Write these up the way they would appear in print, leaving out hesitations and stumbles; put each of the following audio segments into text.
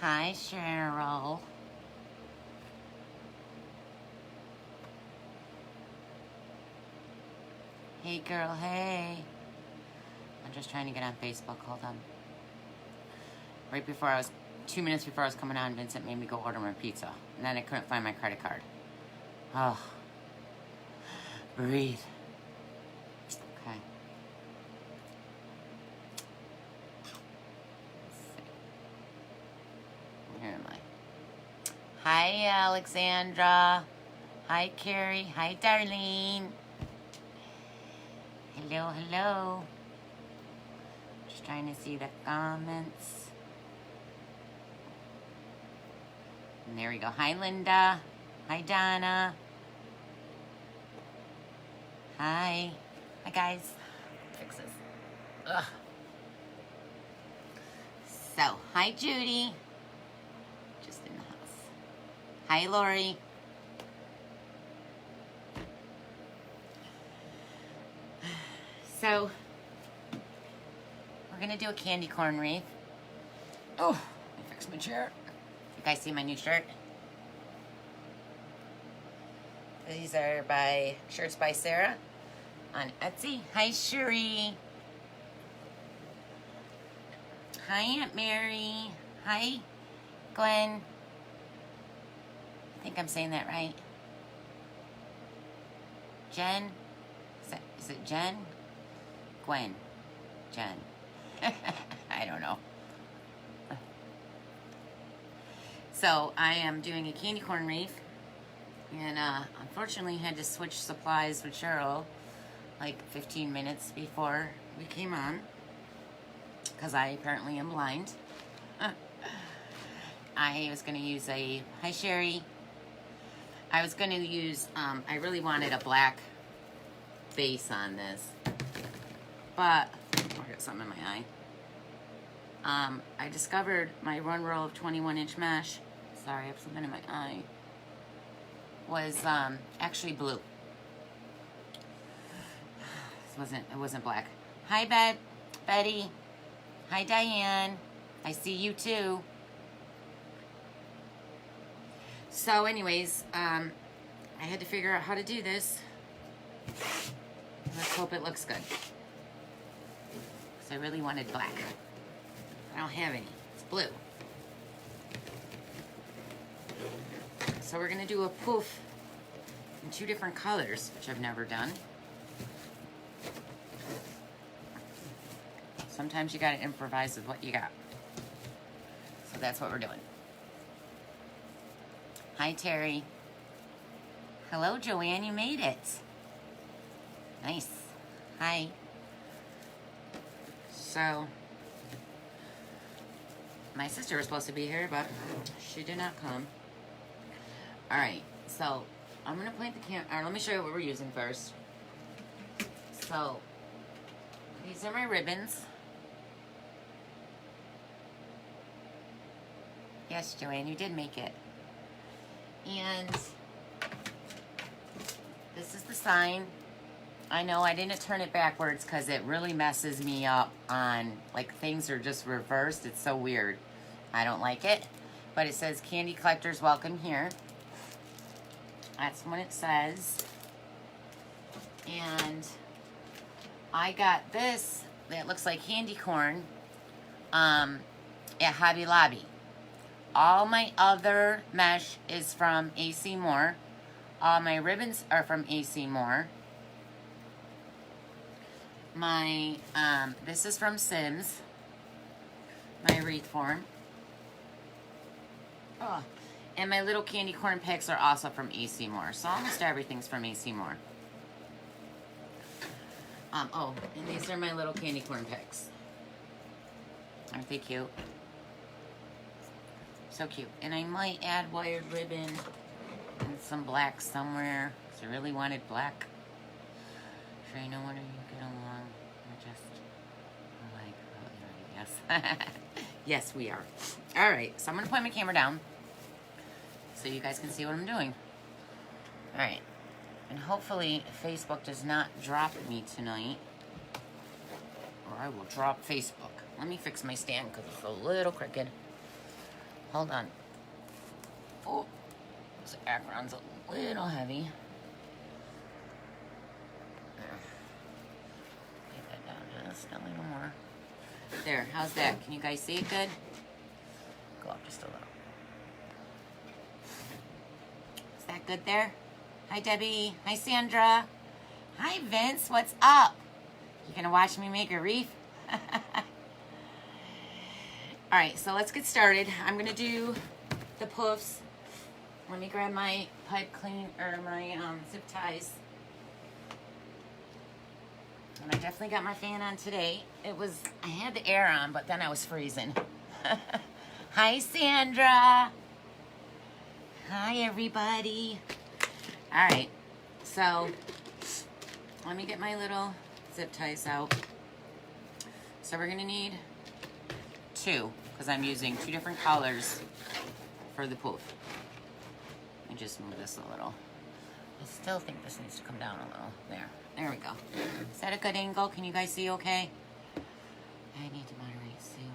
Hi, Cheryl. Hey, girl, hey. I'm just trying to get on Facebook. Hold on. Right before 2 minutes before I was coming on, Vincent made me go order my pizza. And then I couldn't find my credit card. Oh. Breathe. Okay. Let's see. Where am I? Hi, Alexandra. Hi, Carrie. Hi, Darlene. Hello, hello. Just trying to see the comments. And there we go. Hi, Linda. Hi, Donna. Hi. Hi, guys. Fix this. Ugh. So, hi, Judy. Just in the house. Hi, Lori. So, we're going to do a candy corn wreath. Oh, let me fix my chair. You guys see my new shirt? These are by Shirts by Sarah on Etsy. Hi, Cherie. Hi, Aunt Mary. Hi, Gwen. I think I'm saying that right. Jen. Is it Jen? Gwen. Jen. I don't know. So I am doing a candy corn wreath, and unfortunately had to switch supplies with Cheryl like 15 minutes before we came on, because I apparently am blind. I was going to use hi Sherry. I was going to use, I really wanted a black base on this, but I got something in my eye. I discovered my one roll of 21-inch mesh. Sorry, I have something in my eye. Was actually blue. It wasn't black. Hi, Betty. Hi, Diane. I see you too. So, anyways, I had to figure out how to do this. Let's hope it looks good. Because I really wanted black. I don't have any. It's blue. So we're going to do a poof in 2 different colors, which I've never done. Sometimes you got to improvise with what you got. So that's what we're doing. Hi, Terry. Hello, Joanne. You made it. Nice. Hi. So, my sister was supposed to be here, but she did not come. Alright, so I'm going to point the camera. Let me show you what we're using first. So, these are my ribbons. Yes, Joanne, you did make it. And this is the sign. I know I didn't turn it backwards because it really messes me up on, like, things are just reversed. It's so weird. I don't like it. But it says, Candy Collectors Welcome Here. That's what it says. And I got this that looks like candy corn at Hobby Lobby. All my other mesh is from AC Moore. All my ribbons are from AC Moore. My, this is from Sims. My wreath form. Oh. And my little candy corn picks are also from AC Moore. So almost everything's from AC Moore. Oh, and these are my little candy corn picks. Aren't they cute? So cute. And I might add wired ribbon and some black somewhere. Because I really wanted black. Sure, you know what, you get along. We're just like, yes. Yes, we are. Alright, so I'm going to point my camera down so you guys can see what I'm doing. Alright. And hopefully Facebook does not drop me tonight. Or I will drop Facebook. Let me fix my stand because it's a little crooked. Hold on. Oh, this background's a little heavy. There. Take that down just a little more. There, how's that? Can you guys see it good? Go up just a little. Is that good there? Hi, Debbie. Hi, Sandra. Hi, Vince. What's up? You gonna watch me make a wreath? All right, so let's get started. I'm gonna do the poofs. Let me grab my pipe clean or my zip ties. And I definitely got my fan on today. I had the air on, but then I was freezing. Hi, Sandra. Hi, everybody. All right, so let me get my little zip ties out. So we're gonna need 2, because I'm using 2 different colors for the poof. Let me just move this a little. I still think this needs to come down a little. There we go. Is that a good angle? Can you guys see okay? I need to moderate Sue.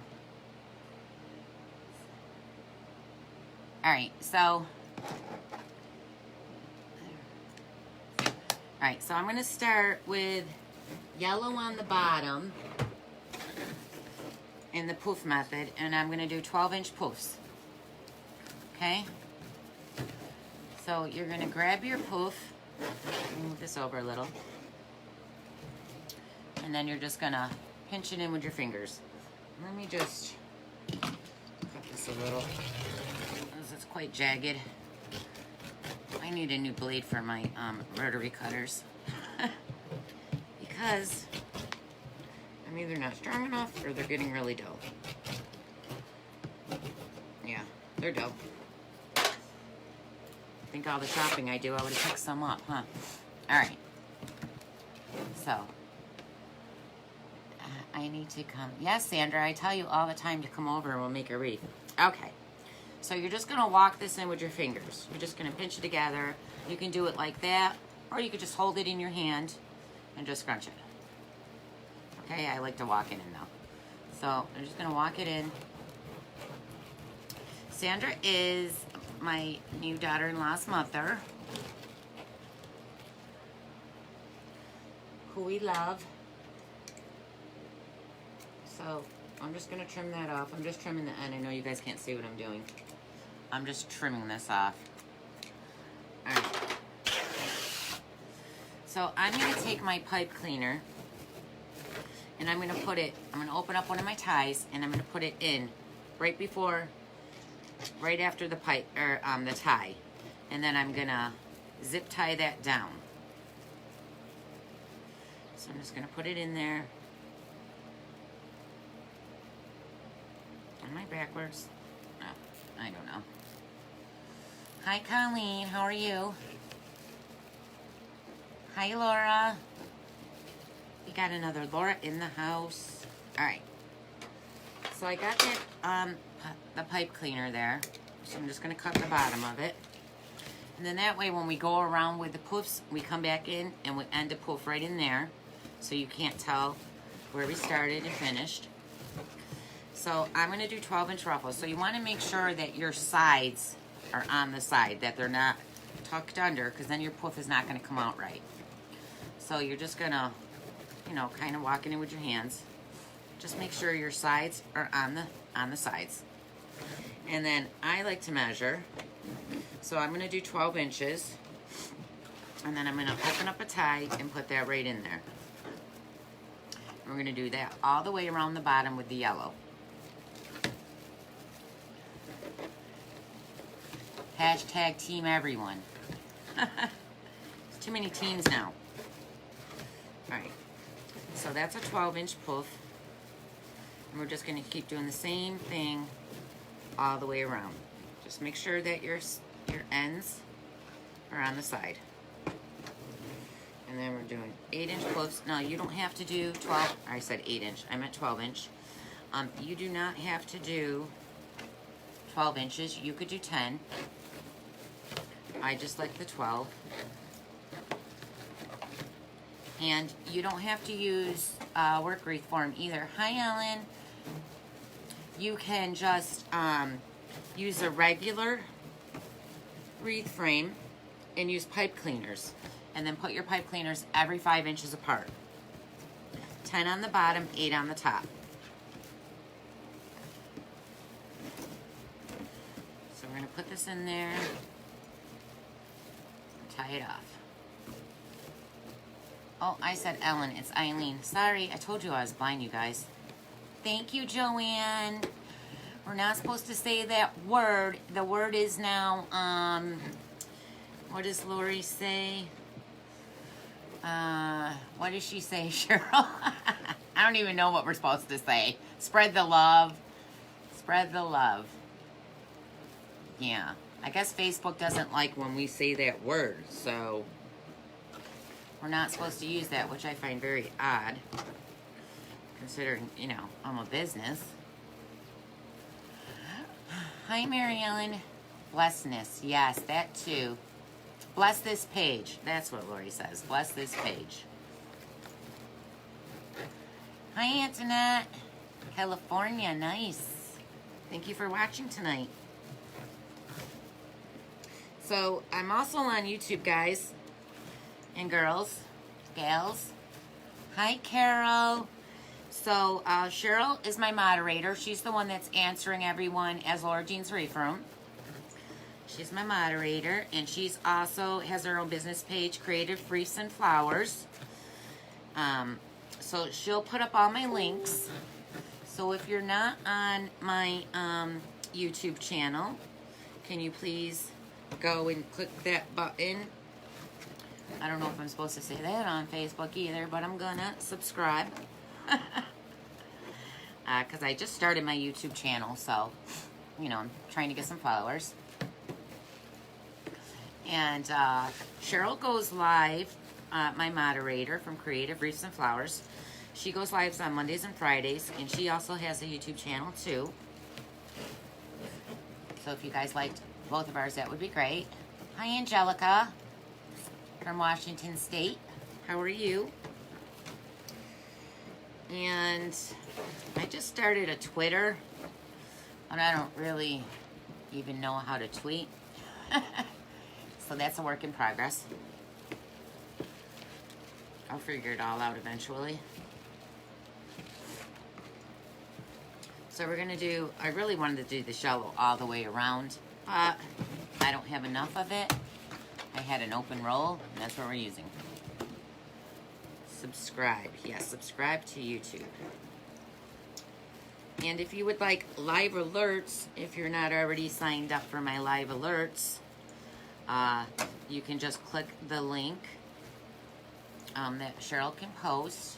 All right, so I'm gonna start with yellow on the bottom in the poof method, and I'm gonna do 12-inch poofs. Okay? So you're gonna grab your poof, move this over a little, and then you're just gonna pinch it in with your fingers. Let me just cut this a little, because it's quite jagged. I need a new blade for my rotary cutters. Because I'm either not strong enough or they're getting really dull. Yeah, they're dull. I think all the shopping I do, I would have picked some up, huh? All right. So, I need to come. Yes, Sandra, I tell you all the time to come over and we'll make a wreath. Okay. So you're just going to walk this in with your fingers. You're just going to pinch it together. You can do it like that, or you could just hold it in your hand and just scrunch it. Okay, I like to walk it in now. So I'm just going to walk it in. Sandra is my new daughter-in-law's mother, who we love. So I'm just going to trim that off. I'm just trimming the end. I know you guys can't see what I'm doing. I'm just trimming this off. All right. So I'm going to take my pipe cleaner and I'm going to open up one of my ties and I'm going to put it in right after the pipe, or the tie. And then I'm going to zip tie that down. So I'm just going to put it in there. Am I backwards? No, I don't know. Hi, Colleen. How are you? Hi, Laura. We got another Laura in the house. All right. So I got that the pipe cleaner there. So I'm just going to cut the bottom of it. And then that way when we go around with the poofs, we come back in and we end a poof right in there. So you can't tell where we started and finished. So I'm going to do 12-inch ruffles. So you want to make sure that your sides are on the side, that they're not tucked under, because then your poof is not going to come out right. So you're just going to, kind of walk it in with your hands. Just make sure your sides are on the sides. And then I like to measure. So I'm going to do 12 inches. And then I'm going to open up a tie and put that right in there. And we're going to do that all the way around the bottom with the yellow. Hashtag team everyone. There's too many teams now. Alright. So that's a 12-inch poof. And we're just going to keep doing the same thing all the way around. Just make sure that your ends are on the side. And then we're doing 8-inch poofs. No, you don't have to do 12. I said 8-inch. I meant 12-inch. You do not have to do 12 inches. You could do 10. I just like the 12. And you don't have to use work wreath form either. Hi, Ellen. You can just use a regular wreath frame and use pipe cleaners. And then put your pipe cleaners every 5 inches apart. 10 on the bottom, 8 on the top. So we're going to put this in there. Tie it off. Oh, I said Ellen. It's Eileen. Sorry, I told you I was blind, you guys. Thank you, Joanne. We're not supposed to say that word. The word is now, what does Lori say? What does she say, Cheryl? I don't even know what we're supposed to say. Spread the love. Spread the love. Yeah. I guess Facebook doesn't like when we say that word, so we're not supposed to use that, which I find very odd, considering, you know, I'm a business. Hi, Mary Ellen. Blessedness. Yes, that too. Bless this page. That's what Lori says. Bless this page. Hi, Antoinette. California. Nice. Thank you for watching tonight. So, I'm also on YouTube, guys and girls, gals. Hi, Carol. So, Cheryl is my moderator. She's the one that's answering everyone as Laura Jean's Wreath Room. She's my moderator, and she's also has her own business page, Creative Wreaths and Flowers. So she'll put up all my links. So if you're not on my YouTube channel, can you please go and click that button? I don't know if I'm supposed to say that on Facebook either, but I'm gonna subscribe. Because I just started my YouTube channel, so, you know, I'm trying to get some followers. And Cheryl goes live, my moderator from Creative Wreaths and Flowers. She goes live on Mondays and Fridays, and she also has a YouTube channel too. So if you guys liked both of ours, that would be great. Hi, Angelica from Washington State. How are you? And I just started a Twitter, and I don't really even know how to tweet. So that's a work in progress. I'll figure it all out eventually. So we're gonna do, I really wanted to do the shallow all the way around, but I don't have enough of it. I had an open roll, and that's what we're using. Subscribe, yes, subscribe to YouTube. And if you would like live alerts, if you're not already signed up for my live alerts, you can just click the link that Cheryl can post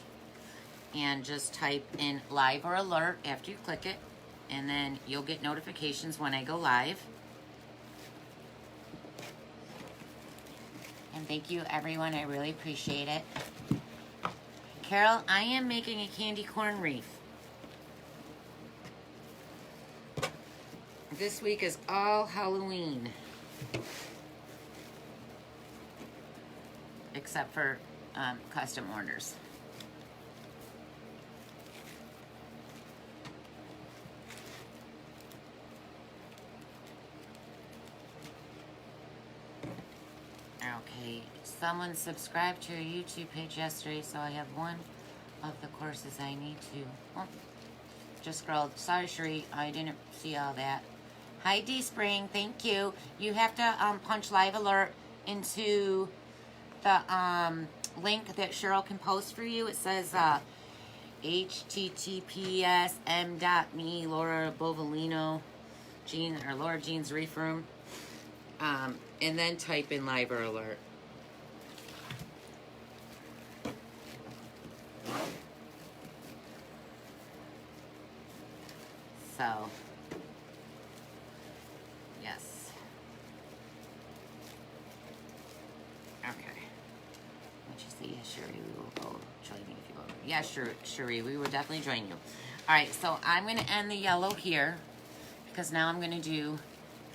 and just type in live or alert after you click it, and then you'll get notifications when I go live. And thank you, everyone. I really appreciate it. Carol, I am making a candy corn wreath. This week is all Halloween. Except for custom orders. Okay, someone subscribed to your YouTube page yesterday, so I have one of the courses I need to. Oh, just scrolled. Sorry, Sheree, I didn't see all that. Hi, D Spring, thank you. You have to punch live alert into the link that Cheryl can post for you. It says https://m.me Laura Bovalino Jean or Laura Jean's Wreath Room, and then type in live or alert. So yes. Okay. What you see, Sherry, we will go join you if you go. Yeah, sure, Sherry, we will definitely join you. All right, so I'm going to end the yellow here because now I'm going to do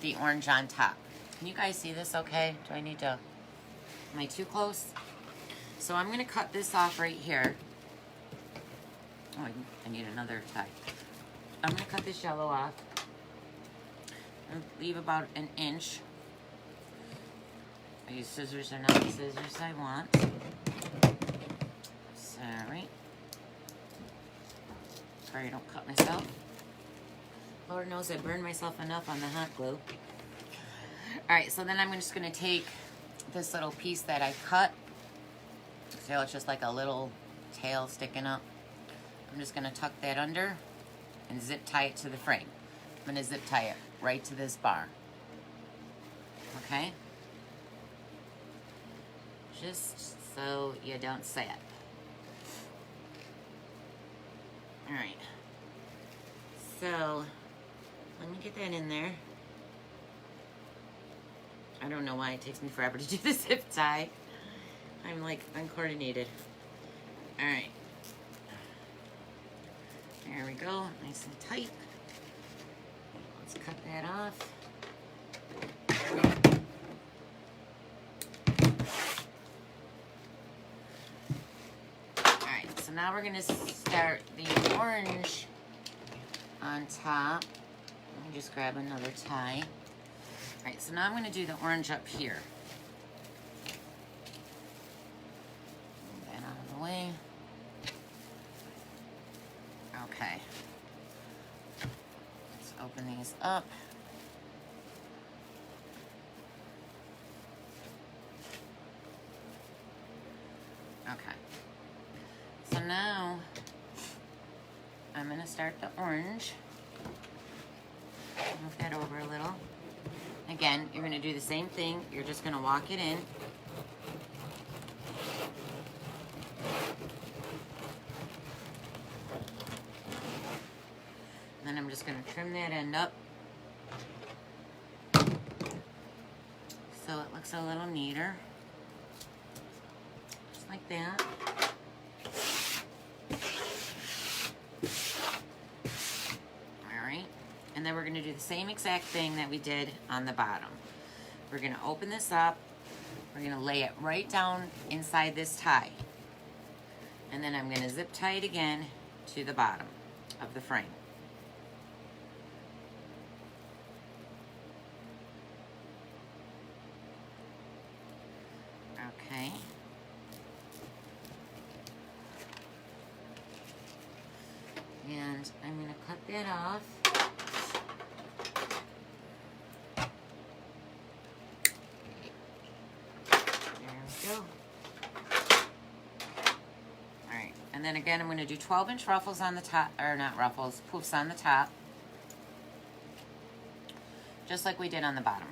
the orange on top. Can you guys see this okay? Do I need to, am I too close? So I'm going to cut this off right here. Oh, I need another tie. I'm going to cut this yellow off. and leave about an inch. I use scissors, are not the scissors I want. Sorry. Sorry I don't cut myself. Lord knows I burned myself enough on the hot glue. Alright, so then I'm just going to take this little piece that I cut. So it's just like a little tail sticking up. I'm just going to tuck that under and zip tie it to the frame. I'm going to zip tie it right to this bar. Okay? Just so you don't say it. Alright. So, let me get that in there. I don't know why it takes me forever to do the zip tie. I'm like uncoordinated. Alright. There we go. Nice and tight. Let's cut that off. Alright, so now we're going to start the orange on top. Let me just grab another tie. Alright, so now I'm going to do the orange up here. Move that out of the way. Okay. Let's open these up. Okay. So now I'm going to start the orange. Move that over a little. Again, you're going to do the same thing. You're just going to walk it in. And then I'm just going to trim that end up so it looks a little neater. Just like that. Alright. And then we're going to do the same exact thing that we did on the bottom. We're going to open this up. We're going to lay it right down inside this tie. And then I'm going to zip tie it again to the bottom of the frame. Okay. And I'm going to cut that off. There we go. Alright, and then again I'm going to do 12-inch ruffles on the top, or not ruffles, poofs on the top. Just like we did on the bottom.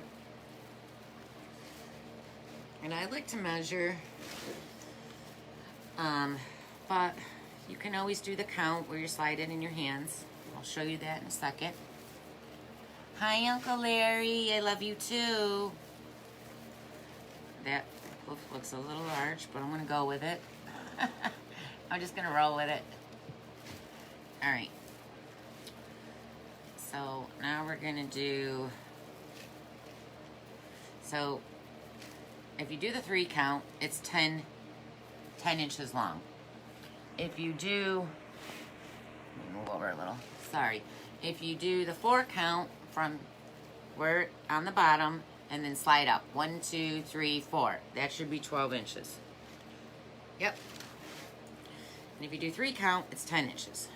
And I like to measure, but you can always do the count where you slide it in your hands. I'll show you that in a second. Hi, Uncle Larry. I love you too. That looks a little large, but I'm going to go with it. I'm just going to roll with it. All right. So now we're going to do... So... if you do the 3 count, it's 10 inches long. If you do, let me move over a little, sorry. If you do the 4 count from where on the bottom and then slide up, 1, 2, 3, 4, that should be 12 inches. Yep. And if you do 3 count, it's 10 inches.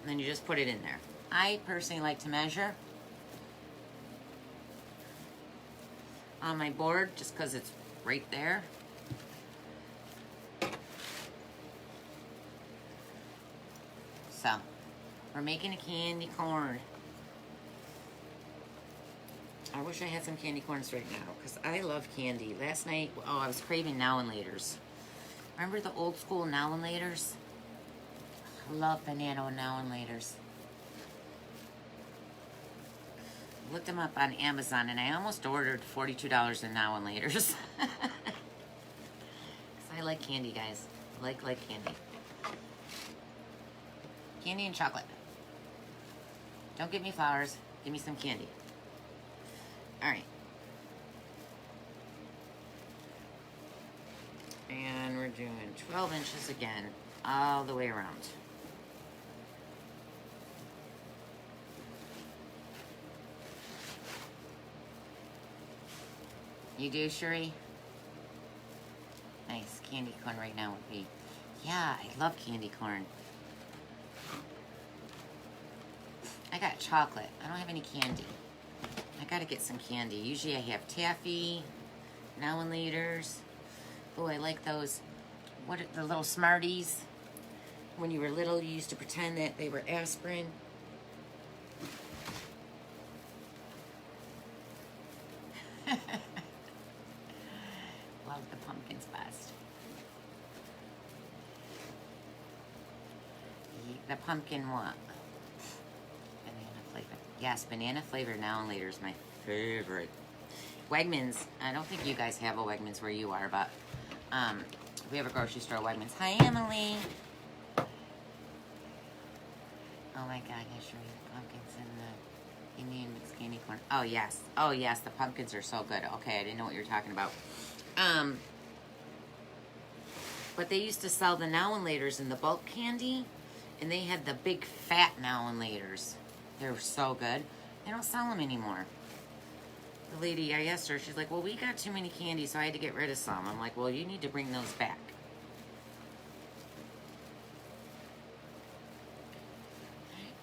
And then you just put it in there. I personally like to measure on my board just because it's right there. So, we're making a candy corn. I wish I had some candy corns right now because I love candy. Last night, oh, I was craving Now and Laters. Remember the old school Now and Laters? I love banana Now and Laters. Looked them up on Amazon and I almost ordered $42 in Now and Laters. I like candy, guys. I like candy. Candy and chocolate. Don't give me flowers. Give me some candy. Alright. And we're doing 12 inches again, all the way around. You do, Cherie? Nice. Candy corn right now would be... Yeah, I love candy corn. I got chocolate. I don't have any candy. I gotta get some candy. Usually I have taffy, now and laters. Oh, I like those. What are the little Smarties? When you were little, you used to pretend that they were aspirin. Love the pumpkins best. The pumpkin what? Banana flavor. Yes, banana flavor now and later is my favorite. Wegmans. I don't think you guys have a Wegmans where you are, but we have a grocery store Wegmans. Hi, Emily. Oh my God, yeah, sure. Pumpkins and the Indian mixed candy corn. Oh yes. Oh yes, the pumpkins are so good. Okay, I didn't know what you were talking about. But they used to sell the now and laters in the bulk candy, and they had the big fat now and laters. They were so good. They don't sell them anymore. The lady, I asked her, she's like, well, we got too many candy, so I had to get rid of some. I'm like, well, you need to bring those back.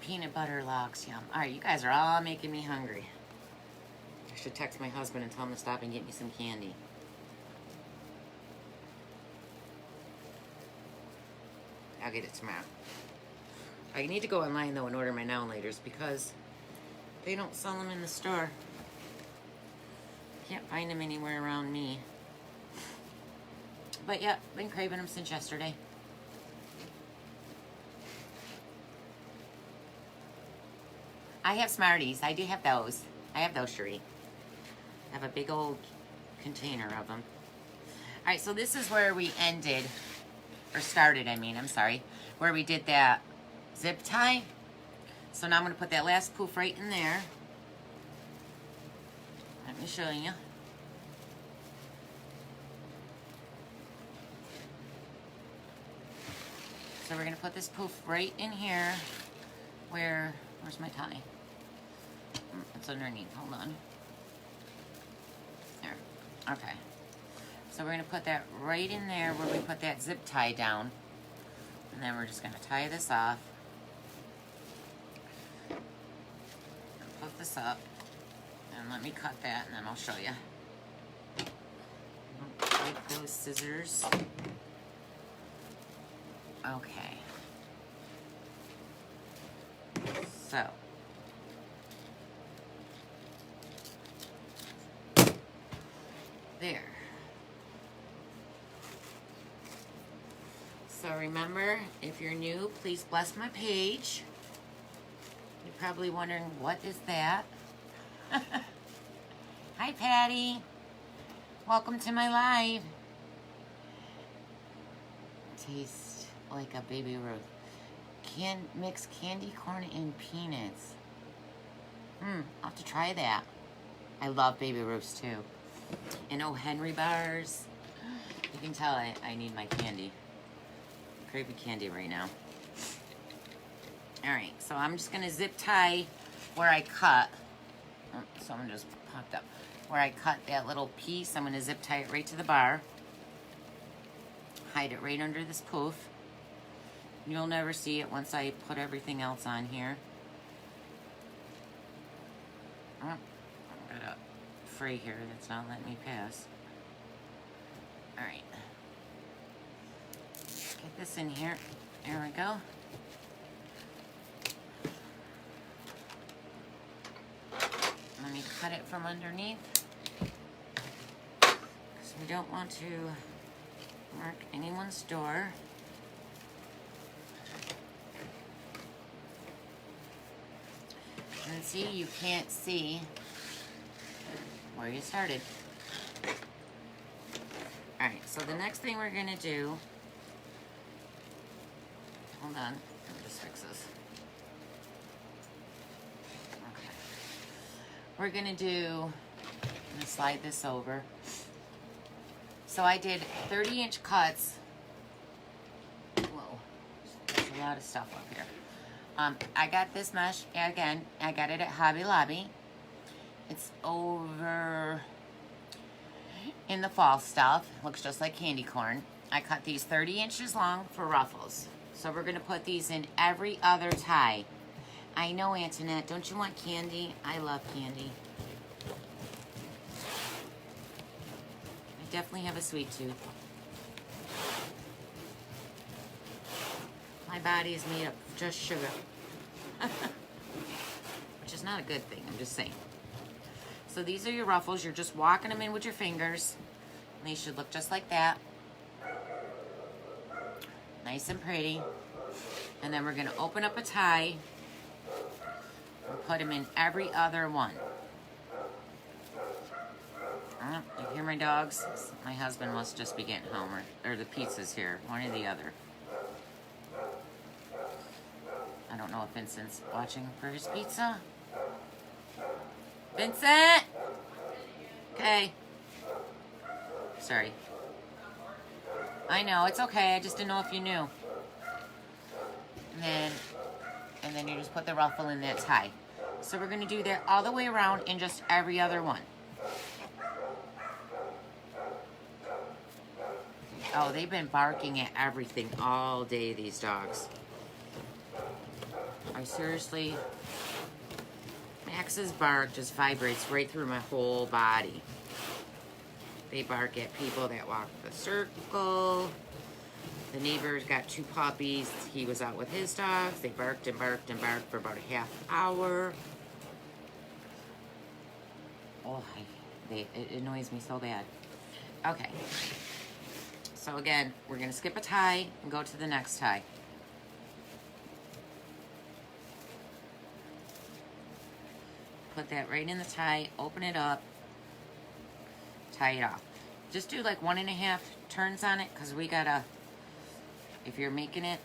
Peanut butter lox, yum. All right, you guys are all making me hungry. I should text my husband and tell him to stop and get me some candy. I'll get it tomorrow. I need to go online, though, and order my now and laters because they don't sell them in the store. Can't find them anywhere around me. But, yeah, been craving them since yesterday. I have Smarties. I do have those. I have those, Cherie. I have a big old container of them. All right, so this is where we ended, or started, I mean, I'm sorry, where we did that zip tie. So now I'm going to put that last poof right in there. Let me show you. So we're going to put this poof right in here where's my tie? It's underneath, hold on. There, okay. So we're going to put that right in there where we put that zip tie down. And then we're just going to tie this off. Put this up. And let me cut that and then I'll show you. Take those scissors. Okay. So. There. So remember, if you're new, please bless my page. You're probably wondering, what is that? Hi, Patty. Welcome to my live. Tastes like a baby Ruth. Mix candy corn and peanuts. I'll have to try that. I love baby Ruths too. And oh, Henry bars. You can tell I need my candy. I'm craving candy right now. Alright, so I'm just going to zip tie where I cut. Oh, someone just popped up. Where I cut that little piece, I'm going to zip tie it right to the bar. Hide it right under this poof. You'll never see it once I put everything else on here. Oh, I've got a fray here that's not letting me pass. Alright. Get this in here. There we go. Let me cut it from underneath. Because we don't want to mark anyone's door. And see, you can't see where you started. Alright, so the next thing we're going to do, hold on, let me just fix this. Okay. We're going to do, I'm going to slide this over. So I did 30-inch cuts. Whoa, there's a lot of stuff up here. I got this mesh, again, I got it at Hobby Lobby. It's over in the fall stuff. Looks just like candy corn. I cut these 30 inches long for ruffles. So we're going to put these in every other tie. I know, Antoinette, don't you want candy? I love candy. I definitely have a sweet tooth. My body is made up of just sugar. Which is not a good thing, I'm just saying. So these are your ruffles. You're just walking them in with your fingers. And they should look just like that. Nice and pretty. And then we're going to open up a tie and put them in every other one. You hear my dogs? My husband must just be getting home, or the pizza's here, one or the other. I don't know if Vincent's watching for his pizza. Vincent! Okay. Sorry. I know, it's okay. I just didn't know if you knew. And then you just put the ruffle in that tie. So we're going to do that all the way around in just every other one. Oh, they've been barking at everything all day, these dogs. I seriously... Max's bark just vibrates right through my whole body. They bark at people that walk the circle. The neighbor's got 2 puppies. He was out with his dogs. They barked and barked and barked for about a half hour. Oh, it annoys me so bad. Okay. So again, we're going to skip a tie and go to the next tie. Put that right in the tie, open it up, tie it off. Just do like 1.5 turns on it, because we gotta, if you're making it,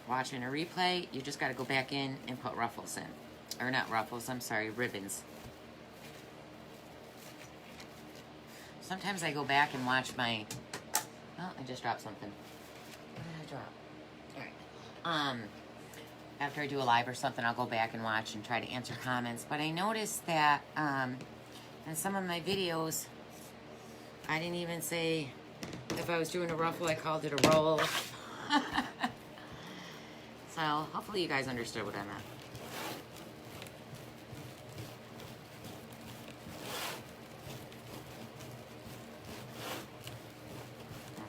watching a replay, you just gotta go back in and put ruffles in. Or not ruffles, I'm sorry, ribbons. Sometimes I go back and watch my, oh, I just dropped something. What did I drop? All right. After I do a live or something, I'll go back and watch and try to answer comments. But I noticed that in some of my videos, I didn't even say if I was doing a ruffle, I called it a roll. So hopefully you guys understood what I meant.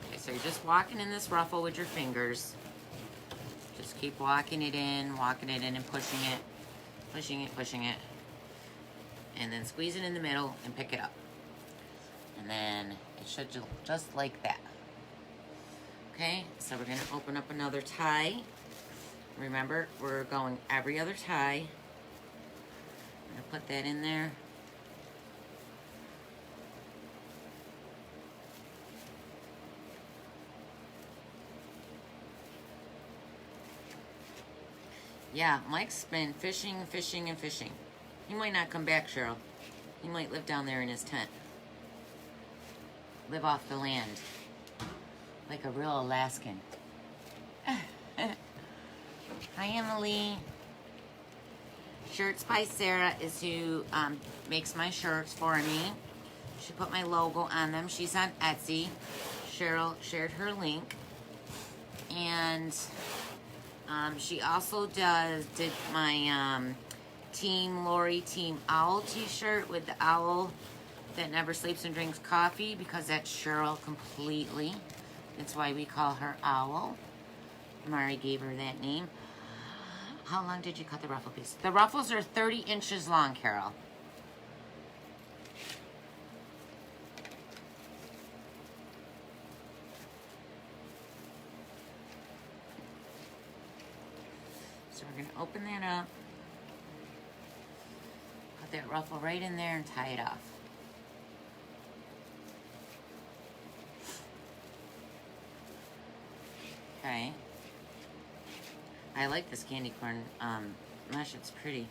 Okay, so you're just walking in this ruffle with your fingers. Just keep walking it in and pushing it, pushing it. And then squeeze it in the middle and pick it up. And then it should just like that. Okay, so we're gonna open up another tie. Remember, we're going every other tie. I'm gonna put that in there. Yeah, Mike's been fishing. He might not come back, Cheryl. He might live down there in his tent. Live off the land. Like a real Alaskan. Hi, Emily. Shirts by Sarah is who makes my shirts for me. She put my logo on them. She's on Etsy. Cheryl shared her link. And she also did my Team Lori Team Owl t-shirt with the owl that never sleeps and drinks coffee, because that's Cheryl completely. That's why we call her Owl. Mari gave her that name. How long did you cut the ruffle piece? The ruffles are 30 inches long, Carol. So we're going to open that up. Put that ruffle right in there and tie it off. Okay. I like this candy corn mesh. It's pretty.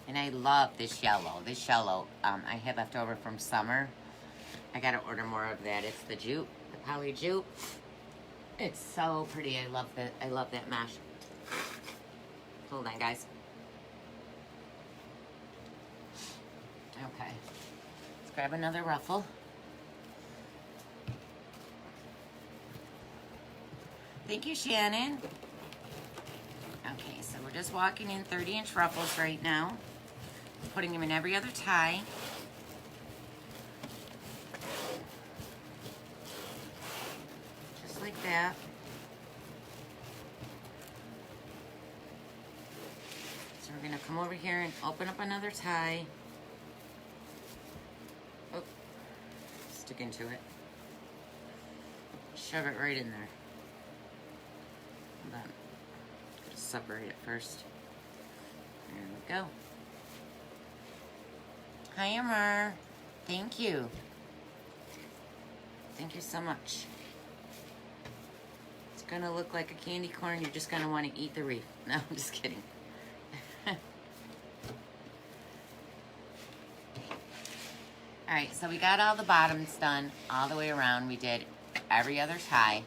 And I love this yellow. This yellow I had left over from summer. I gotta order more of that. It's the jute, the poly jute. It's so pretty. I love that. I love that mesh. Hold on, guys. Okay. Let's grab another ruffle. Thank you, Shannon. Okay, so we're just walking in 30-inch ruffles right now. Putting them in every other tie. Just like that. So we're gonna come over here and open up another tie. Oh, stick into it. Shove it right in there. Hold on. Gotta separate it first. There we go. Hi, Amar. Thank you. Thank you so much. It's gonna look like a candy corn. You're just gonna want to eat the wreath. No, I'm just kidding. Alright, so we got all the bottoms done all the way around. We did every other tie.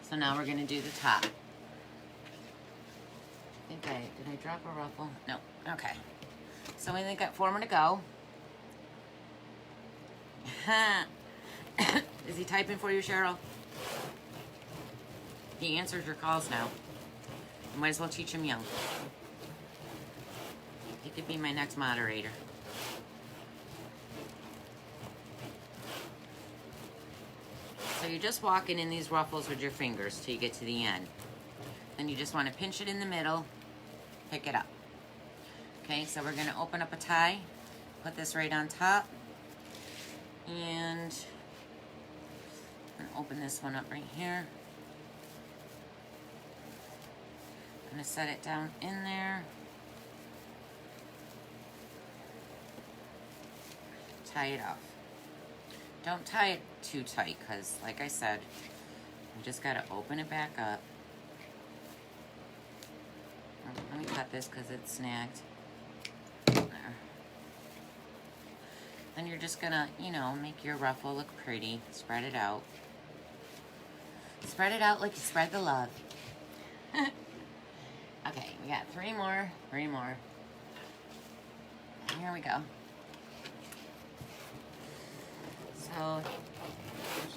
So now we're gonna do the top. Did I drop a ruffle? No. Okay. So we only got 4 more to go. Is he typing for you, Cheryl? He answers your calls now. You might as well teach him young. He could be my next moderator. So you're just walking in these ruffles with your fingers till you get to the end. Then you just want to pinch it in the middle, pick it up. Okay, so we're going to open up a tie, put this right on top, and I'm going to open this one up right here. I'm going to set it down in there. Tie it off. Don't tie it too tight because, like I said, you just got to open it back up. Let me cut this because it's snagged. There. Then you're just gonna, you know, make your ruffle look pretty. Spread it out. Spread it out like you spread the love. Okay, we got 3 more. 3 more. Here we go. So,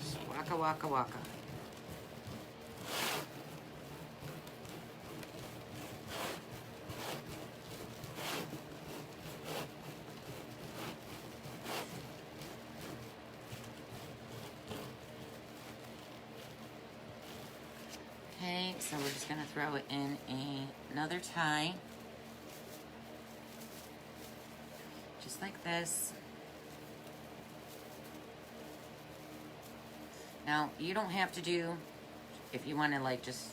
just waka waka waka. Okay, so we're just going to throw it in another tie. Just like this. Now, you don't have to do, if you want to like just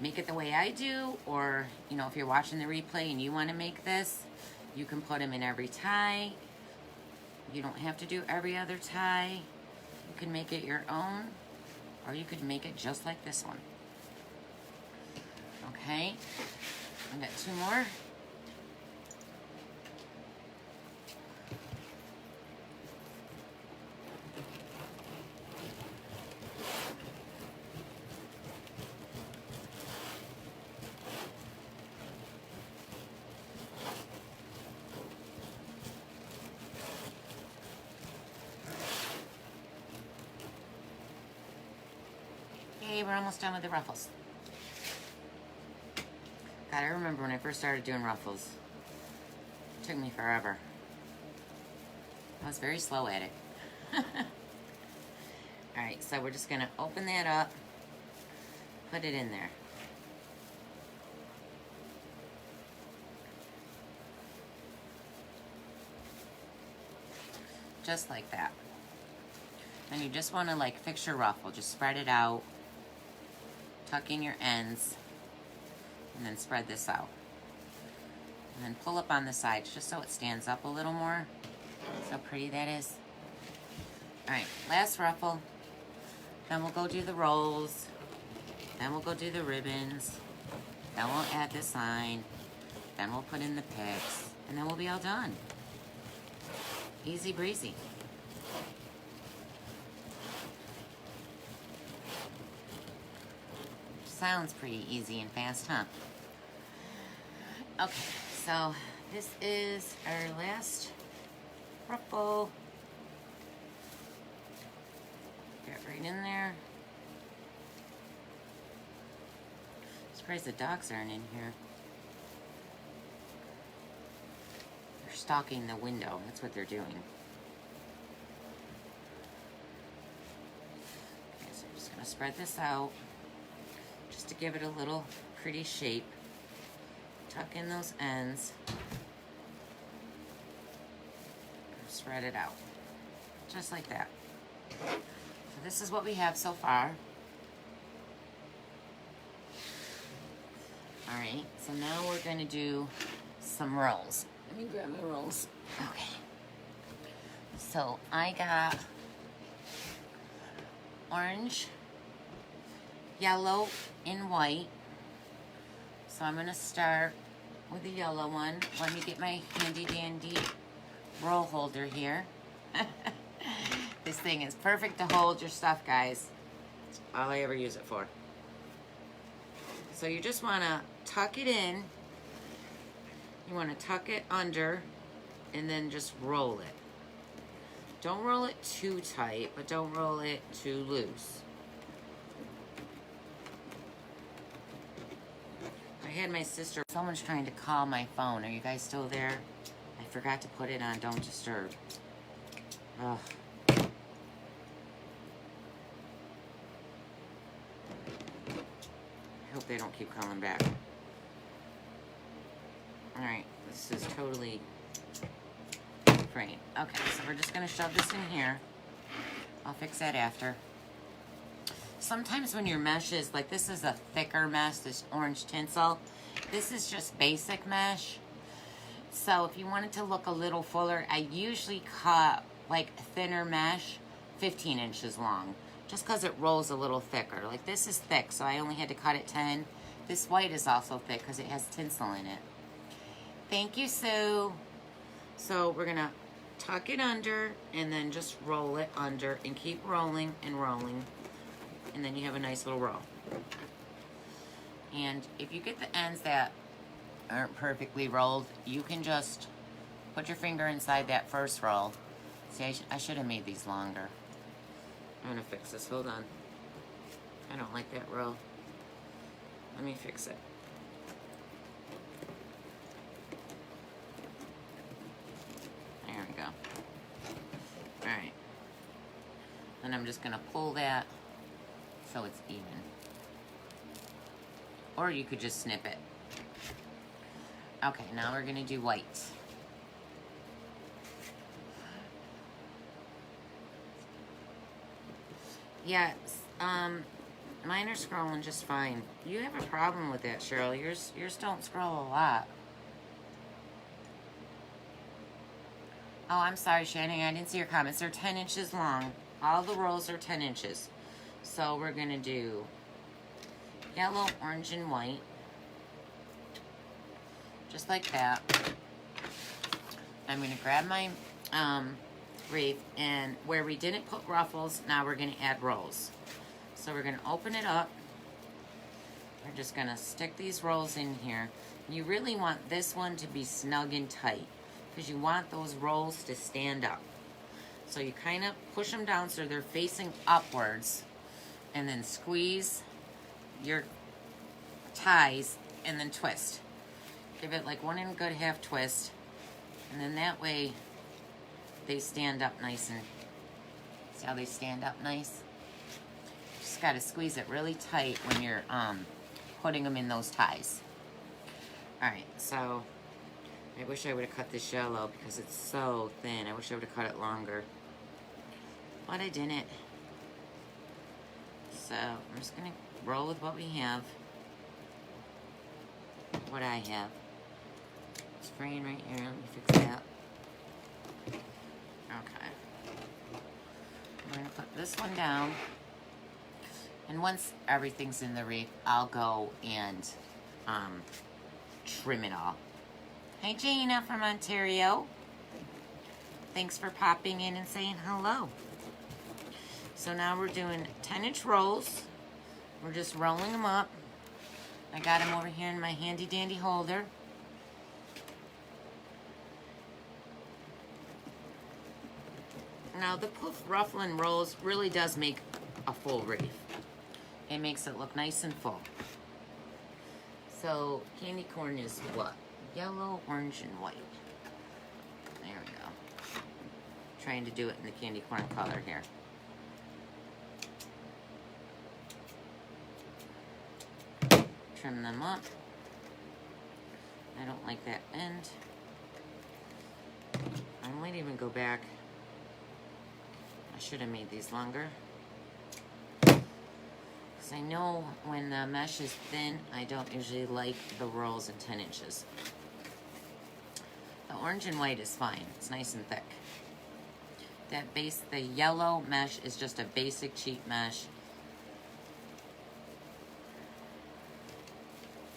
make it the way I do, or, you know, if you're watching the replay and you want to make this, you can put them in every tie. You don't have to do every other tie. You can make it your own. Or you could make it just like this one. Okay, I got 2 more. Okay, we're almost done with the ruffles. God, I remember when I first started doing ruffles. It took me forever. I was very slow at it. Alright, so we're just going to open that up, put it in there. Just like that. And you just want to like fix your ruffle. Just spread it out. Tuck in your ends. And then spread this out. And then pull up on the sides just so it stands up a little more. So pretty that is. Alright, last ruffle. Then we'll go do the rolls. Then we'll go do the ribbons. Then we'll add the sign. Then we'll put in the pics. And then we'll be all done. Easy breezy. Sounds pretty easy and fast, huh? Okay, so This is our last ruffle. Get right in there. Surprised the dogs aren't in here. They're stalking the window. That's what they're doing. Okay, so I'm just gonna spread this out just to give it a little pretty shape. Tuck in those ends. Spread it out. Just like that. So this is what we have so far. Alright, so now we're going to do some rolls. Let me grab my rolls. Okay. So I got orange, yellow, and white. So I'm going to start with the yellow one. Let me get my handy dandy roll holder here. This thing is perfect to hold your stuff, guys. That's all I ever use it for. So you just want to tuck it in. You want to tuck it under and then just roll it. Don't roll it too tight, but don't roll it too loose. I had my sister, someone's trying to call my phone. Are you guys still there? I forgot to put it on Don't Disturb. Ugh. I hope they don't keep calling back. Alright, this is totally great. Okay, so we're just going to shove this in here. I'll fix that after. Sometimes when your mesh is, like this is a thicker mesh, this orange tinsel. This is just basic mesh. So if you want it to look a little fuller, I usually cut like thinner mesh, 15 inches long. Just because it rolls a little thicker. Like this is thick, so I only had to cut it 10. This white is also thick because it has tinsel in it. Thank you, Sue. So we're going to tuck it under and then just roll it under and keep rolling and rolling. And then you have a nice little roll. And if you get the ends that aren't perfectly rolled, you can just put your finger inside that first roll. See, I should have made these longer. I'm gonna fix this, hold on. I don't like that row. Let me fix it. There we go. Alright. Then I'm just gonna pull that so it's even. Or you could just snip it. Okay, now we're gonna do white. Yes, mine are scrolling just fine. You have a problem with that, Cheryl. Yours don't scroll a lot. Oh, I'm sorry, Shannon. I didn't see your comments. They're 10 inches long. All the rolls are 10 inches. So we're gonna do yellow, orange, and white. Just like that. I'm gonna grab my Wreath, and where we didn't put ruffles, now we're gonna add rolls. So we're gonna open it up. We're just gonna stick these rolls in here. You really want this one to be snug and tight because you want those rolls to stand up. So you kind of push them down so they're facing upwards, and then squeeze your ties and then twist. Give it like one and a good half twist, and then that way they stand up nice. And see how they stand up nice? Just got to squeeze it really tight when you're putting them in those ties. Alright, so I wish I would have cut this yellow because it's so thin. I wish I would have cut it longer, but I didn't. So I'm just going to roll with what we have. What I have. Spraying right here. Let me fix that. Okay. I'm going to put this one down. And once everything's in the wreath, I'll go and trim it all. Hi, Gina from Ontario. Thanks for popping in and saying hello. So now we're doing 10-inch rolls. We're just rolling them up. I got them over here in my handy dandy holder. Now the poof ruffling rolls really does make a full wreath. It makes it look nice and full. So candy corn is what? Yellow, orange, and white. There we go. Trying to do it in the candy corn color here. Trim them up. I don't like that end. I might even go back. I should have made these longer. Because I know when the mesh is thin, I don't usually like the rolls in 10 inches. The orange and white is fine. It's nice and thick. That base, the yellow mesh is just a basic cheap mesh.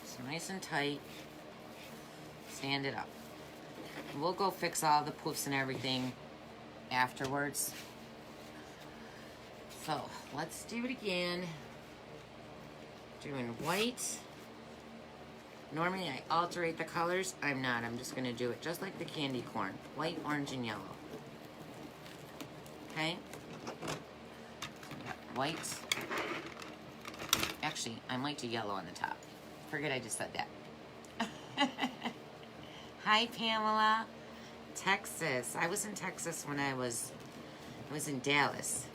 It's nice and tight. Stand it up. We'll go fix all the poofs and everything afterwards. So let's do it again. Doing white. Normally I alterate the colors. I'm not. I'm just going to do it just like the candy corn. White, orange, and yellow. Okay? White. Actually, I might do yellow on the top. Forget I just said that. Hi, Pamela. Texas. I was in Texas when I was in Dallas.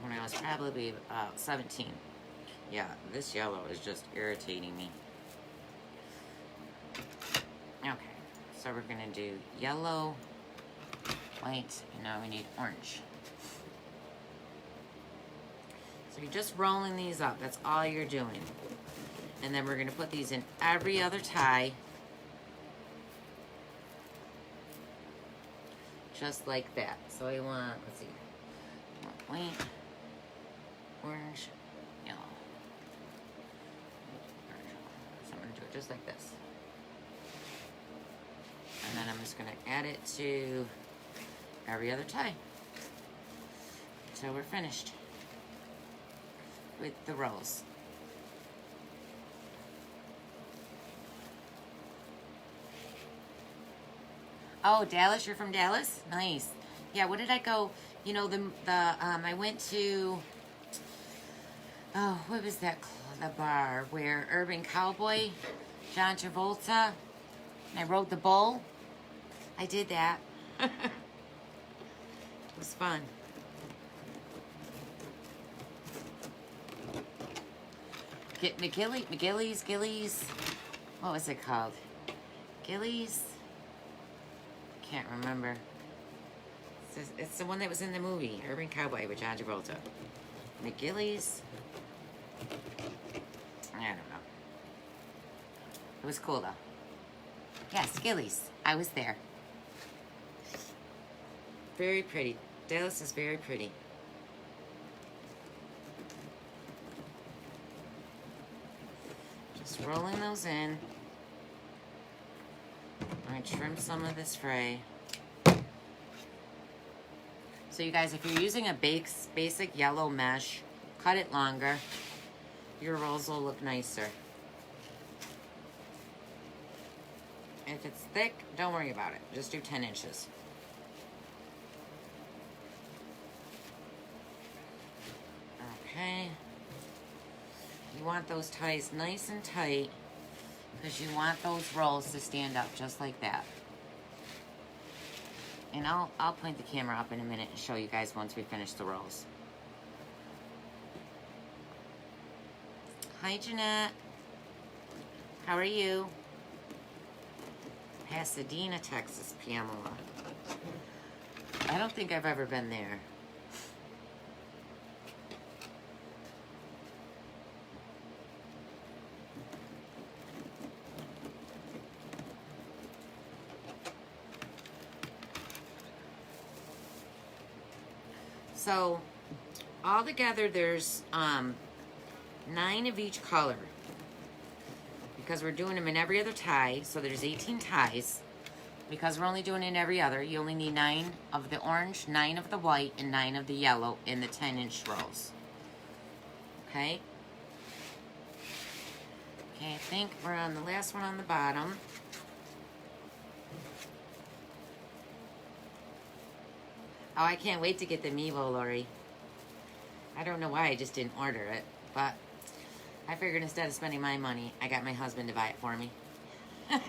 When I was probably about 17. Yeah, this yellow is just irritating me. Okay, so we're gonna do yellow, white, and now we need orange. So you're just rolling these up. That's all you're doing. And then we're gonna put these in every other tie. Just like that. So I want, let's see, white, orange, yellow. So I'm going to do it just like this. And then I'm just going to add it to every other tie until we're finished with the rolls. Oh, Dallas, you're from Dallas? Nice. Yeah, what did I go? You know, I went to, oh, what was that, the bar where Urban Cowboy, John Travolta, and I rode the bull. I did that. It was fun. Get Gillies. What was it called? Gillies? Can't remember. It's the one that was in the movie, Urban Cowboy with John Travolta. McGillies. I don't know. It was cool though. Yes, Gillies. I was there. Very pretty. Dallas is very pretty. Just rolling those in. I'm going to trim some of this fray. So you guys, if you're using a basic yellow mesh, cut it longer. Your rolls will look nicer. If it's thick, don't worry about it. Just do 10 inches. Okay. You want those ties nice and tight because you want those rolls to stand up just like that. And I'll point the camera up in a minute and show you guys once we finish the rolls. Hi, Jeanette. How are you? Pasadena, Texas, Pamela. I don't think I've ever been there. So, all together there's 9 of each color. Because we're doing them in every other tie, so there's 18 ties. Because we're only doing it in every other, you only need 9 of the orange, 9 of the white, and 9 of the yellow in the 10-inch rolls. Okay? Okay, I think we're on the last one on the bottom. Oh, I can't wait to get the Mevo, Lori. I don't know why I just didn't order it, but I figured instead of spending my money, I got my husband to buy it for me. I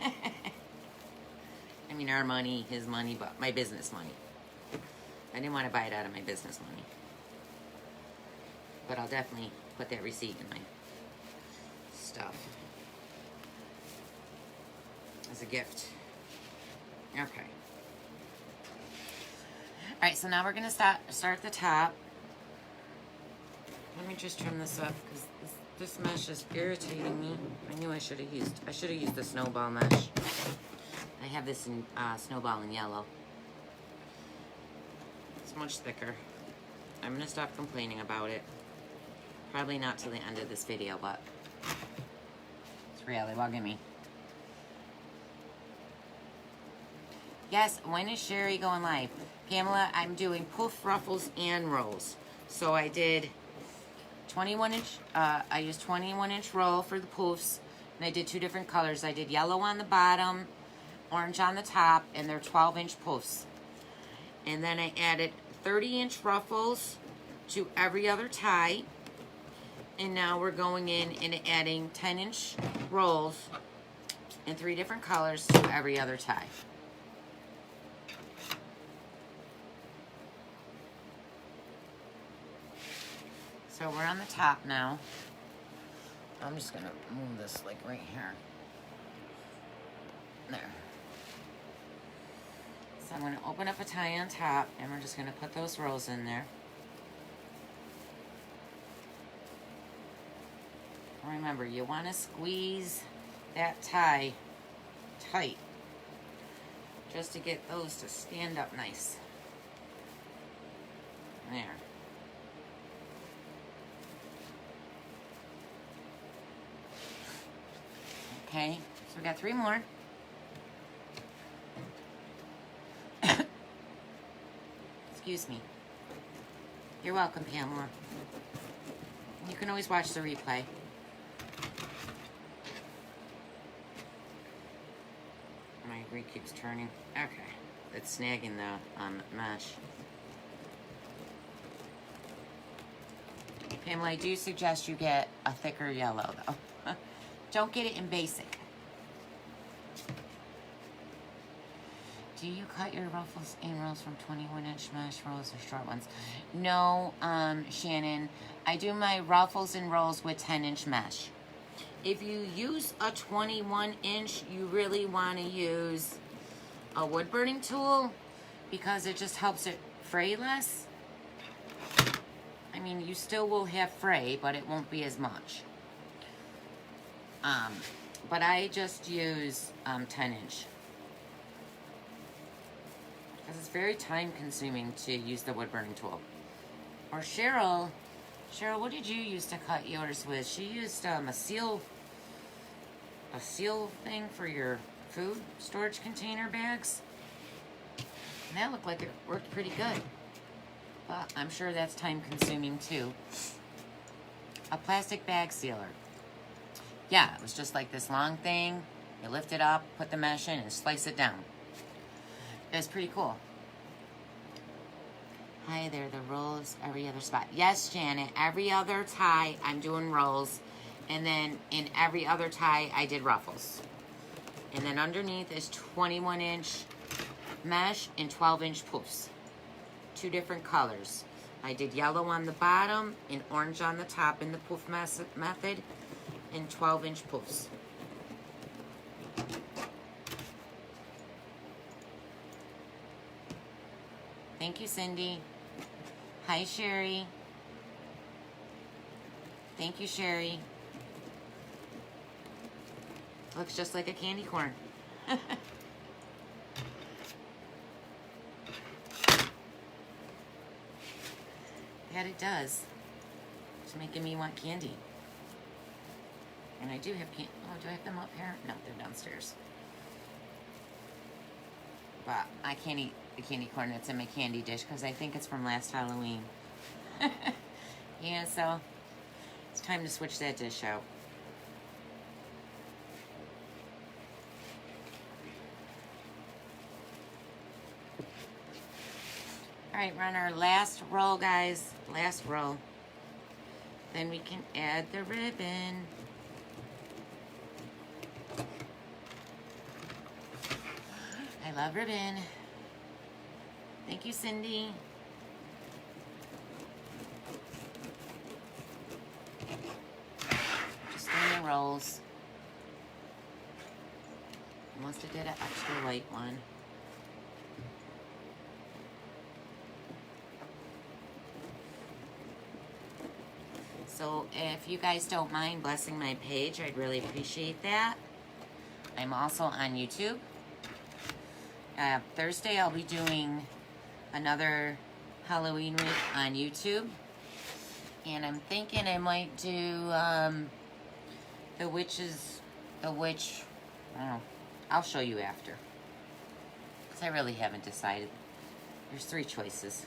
mean, our money, his money, but my business money. I didn't want to buy it out of my business money. But I'll definitely put that receipt in my stuff as a gift. Okay. Alright, so now we're going to start at the top. Let me just trim this up because this mesh is irritating me. I knew I should have used the snowball mesh. I have this in snowball in yellow. It's much thicker. I'm going to stop complaining about it. Probably not till the end of this video, but it's really bugging me. Yes, when is Sherry going live? Pamela, I'm doing poof, ruffles, and rolls. So I did 21-inch, I used 21-inch roll for the poofs, and I did 2 different colors. I did yellow on the bottom, orange on the top, and they're 12-inch poofs. And then I added 30-inch ruffles to every other tie. And now we're going in and adding 10-inch rolls in 3 different colors to every other tie. So we're on the top now. I'm just going to move this like right here. There. So I'm going to open up a tie on top, and we're just going to put those rolls in there. Remember, you want to squeeze that tie tight just to get those to stand up nice. There. Okay, so we got 3 more. Excuse me. You're welcome, Pamela. You can always watch the replay. My ring keeps turning. Okay, it's snagging the mesh. Pamela, I do suggest you get a thicker yellow, though. Don't get it in basic. Do you cut your ruffles and rolls from 21-inch mesh rolls or short ones? No, Shannon. I do my ruffles and rolls with 10-inch mesh. If you use a 21-inch, you really want to use a wood burning tool because it just helps it fray less. I mean, you still will have fray, but it won't be as much. But I just use 10-inch. Because it's very time consuming to use the wood burning tool. Or Cheryl, what did you use to cut yours with? She used a seal thing for your food storage container bags. And that looked like it worked pretty good. But I'm sure that's time consuming too. A plastic bag sealer. Yeah, it was just like this long thing. You lift it up, put the mesh in, and slice it down. It was pretty cool. Hi there, the rolls every other spot. Yes, Janet, every other tie I'm doing rolls. And then in every other tie I did ruffles. And then underneath is 21-inch mesh and 12-inch poofs. 2 different colors. I did yellow on the bottom and orange on the top in the poof method. And 12-inch poofs. Thank you, Cindy. Hi, Sherry. Thank you, Sherry. Looks just like a candy corn. That it does. It's making me want candy. And I do have candy. Oh, do I have them up here? No, they're downstairs. But I can't eat the candy corn that's in my candy dish because I think it's from last Halloween. Yeah, so it's time to switch that dish out. All right, we're on our last roll, guys. Last roll. Then we can add the ribbon. I love ribbon. Thank you, Cindy. Just doing the rolls. I must have did an extra light one. So if you guys don't mind blessing my page, I'd really appreciate that. I'm also on YouTube. Thursday I'll be doing another Halloween wreath on YouTube. And I'm thinking I might do the witch, I don't know. I'll show you after. Because I really haven't decided. There's 3 choices.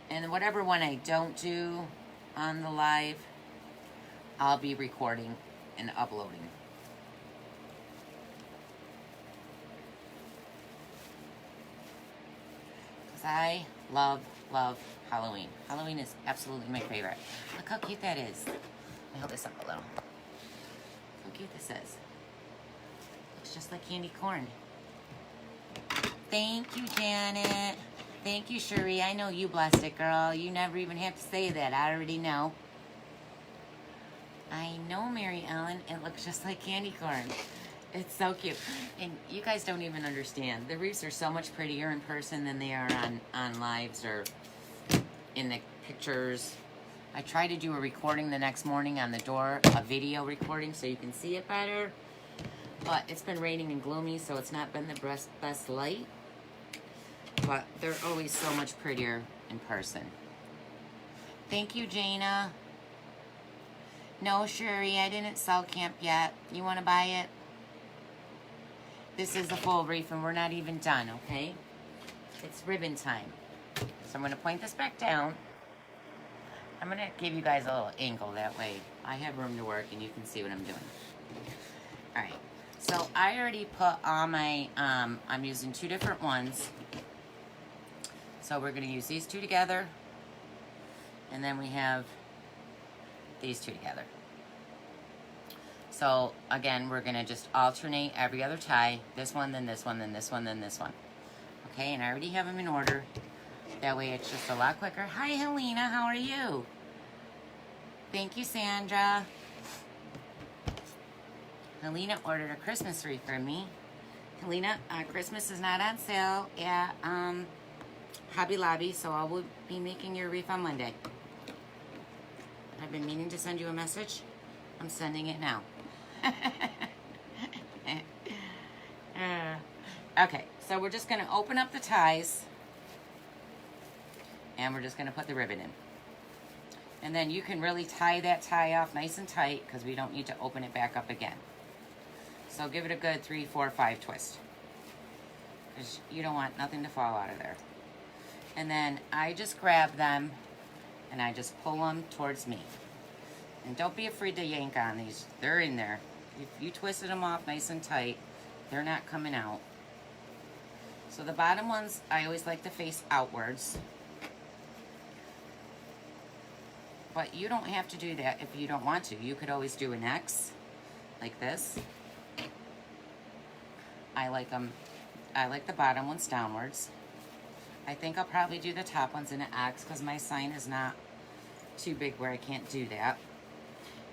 And whatever one I don't do on the live, I'll be recording and uploading. Because I love Halloween. Halloween is absolutely my favorite. Look how cute that is. Let me hold this up a little. Look how cute this is. Looks just like candy corn. Thank you, Janet. Thank you, Cherie. I know you blessed it, girl. You never even have to say that. I already know. I know, Mary Ellen. It looks just like candy corn. It's so cute. And you guys don't even understand. The wreaths are so much prettier in person than they are on lives or in the pictures. I try to do a recording the next morning on the door, a video recording so you can see it better. But it's been raining and gloomy, so it's not been the best light. But they're always so much prettier in person. Thank you, Jana. No, Sherry, I didn't sell camp yet. You want to buy it? This is a full wreath, and we're not even done, okay? It's ribbon time. So I'm going to point this back down. I'm going to give you guys a little angle. That way I have room to work, and you can see what I'm doing. All right. So I already put all my, I'm using 2 different ones. So we're going to use these 2 together. And then we have these 2 together. So again, we're going to just alternate every other tie. This one, then this one, then this one, then this one. Okay, and I already have them in order. That way it's just a lot quicker. Hi, Helena. How are you? Thank you, Sandra. Helena ordered a Christmas wreath for me. Helena, Christmas is not on sale at Hobby Lobby, so I will be making your wreath on Monday. I've been meaning to send you a message. I'm sending it now. Okay, so we're just going to open up the ties. And we're just going to put the ribbon in. And then you can really tie that tie off nice and tight because we don't need to open it back up again. So give it a good 3, 4, 5 twist. Because you don't want nothing to fall out of there. And then I just grab them and I just pull them towards me. And don't be afraid to yank on these. They're in there. If you twisted them off nice and tight, they're not coming out. So the bottom ones, I always like to face outwards. But you don't have to do that if you don't want to. You could always do an X, like this. I like the bottom ones downwards. I think I'll probably do the top ones in an X because my sign is not too big where I can't do that.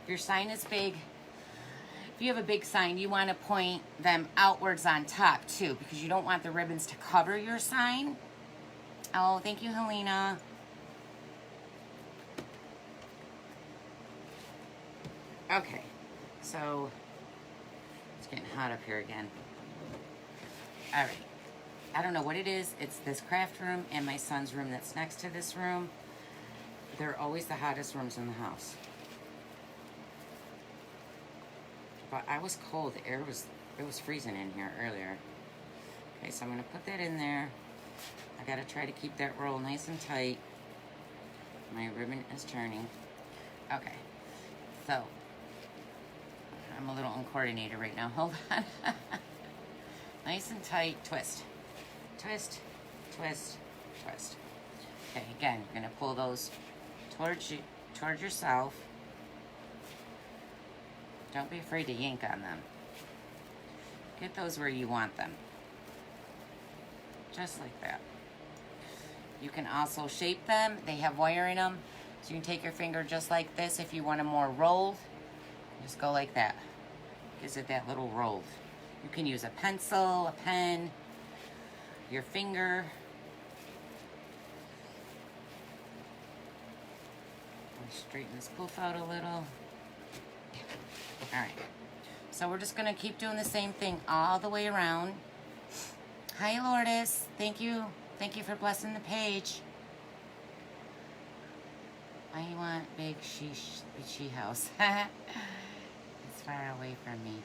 If your sign is big, if you have a big sign, you want to point them outwards on top too because you don't want the ribbons to cover your sign. Oh, thank you, Helena. Okay, so it's getting hot up here again. All right, I don't know what it is. It's this craft room and my son's room that's next to this room. They're always the hottest rooms in the house. But I was cold. The air was, it was freezing in here earlier. Okay, so I'm gonna put that in there. I gotta try to keep that roll nice and tight. My ribbon is turning. Okay, so I'm a little uncoordinated right now. Hold on. Nice and tight. Twist. Twist. Twist. twist. Okay, again, you're gonna pull those towards yourself. Don't be afraid to yank on them. Get those where you want them. Just like that. You can also shape them. They have wire in them. So you can take your finger just like this if you want them more rolled. Just go like that. Gives it that little roll. You can use a pencil, a pen, your finger. Straighten this poof out a little. Alright. So we're just going to keep doing the same thing all the way around. Hi, Lourdes. Thank you. Thank you for blessing the page. I want big she house. It's far away from me.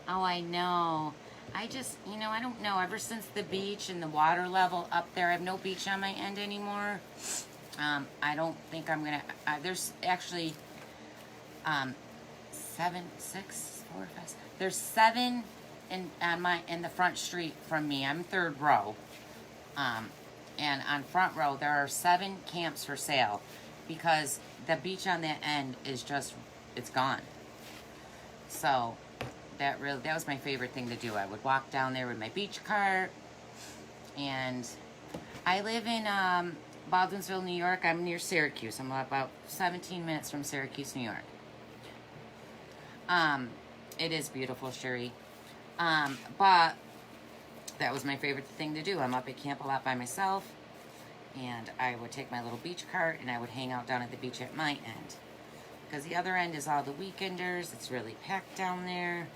Oh, I know. I just, you know, I don't know. Ever since the beach and the water level up there, I have no beach on my end anymore. I don't think I'm gonna. There's actually 7, 6, 4, 5. There's 7 in the front street from me. I'm third row. And on front row there are 7 camps for sale because the beach on that end is just, it's gone. So that was my favorite thing to do. I would walk down there with my beach cart, and I live in Baldwinsville, New York. I'm near Syracuse. I'm about 17 minutes from Syracuse, New York. It is beautiful, Sherry. But that was my favorite thing to do. I'm up at camp a lot by myself, and I would take my little beach cart and I would hang out down at the beach at my end. Because the other end is all the weekenders. It's really packed down there.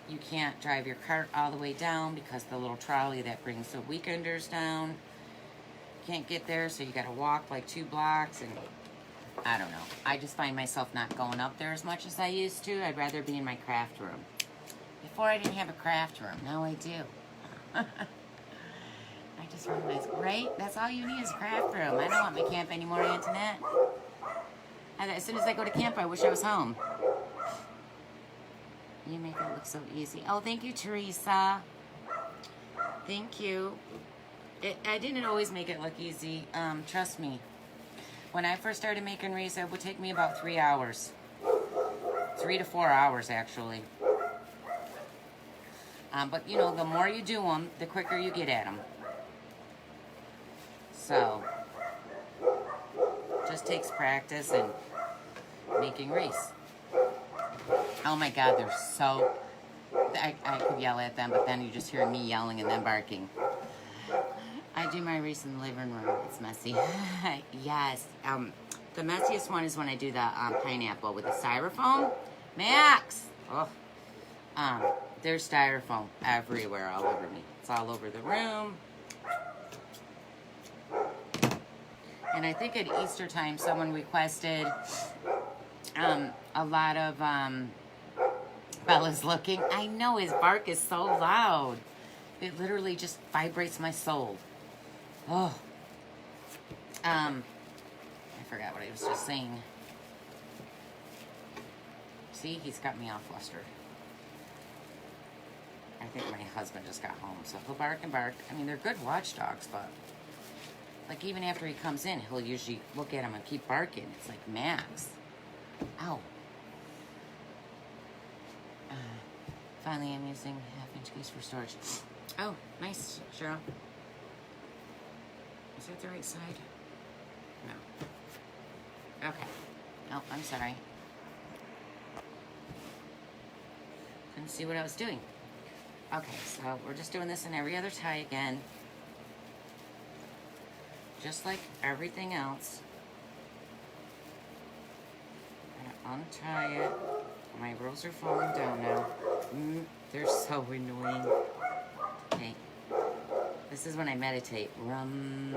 You can't drive your cart all the way down because the little trolley that brings the weekenders down can't get there, so you gotta walk like 2 blocks, and I don't know. I just find myself not going up there as much as I used to. I'd rather be in my craft room. Before I didn't have a craft room. Now I do. I just realized, right? That's all you need is a craft room. I don't want my camp anymore, Antoinette. And as soon as I go to camp, I wish I was home. You make it look so easy. Oh, thank you, Teresa. Thank you. I didn't always make it look easy. Trust me. When I first started making wreaths, it would take me about 3 hours. 3 to 4 hours, actually. But, you know, the more you do them, the quicker you get at them. So, just takes practice and making wreaths. Oh my God, they're so... I could yell at them, but then you just hear me yelling and them barking. I do my wreaths in the living room. It's messy. Yes. The messiest one is when I do the pineapple with the styrofoam. Max! Oh. There's styrofoam everywhere, all over me. It's all over the room. And I think at Easter time, someone requested a lot of Bella's looking. I know his bark is so loud. It literally just vibrates my soul. Oh. I forgot what I was just saying. See, he's got me all flustered. I think my husband just got home, so he'll bark and bark. I mean, they're good watchdogs, but like even after he comes in, he'll usually look at him and keep barking. It's like, Max. Ow. Finally, I'm using 1/2-inch case for storage. Oh, nice, Cheryl. Is that the right side? No. Okay. Oh, I'm sorry. Couldn't see what I was doing. Okay, so we're just doing this in every other tie again. Just like everything else. I'm gonna untie it. My rolls are falling down now. They're so annoying. Okay. This is when I meditate. Rum.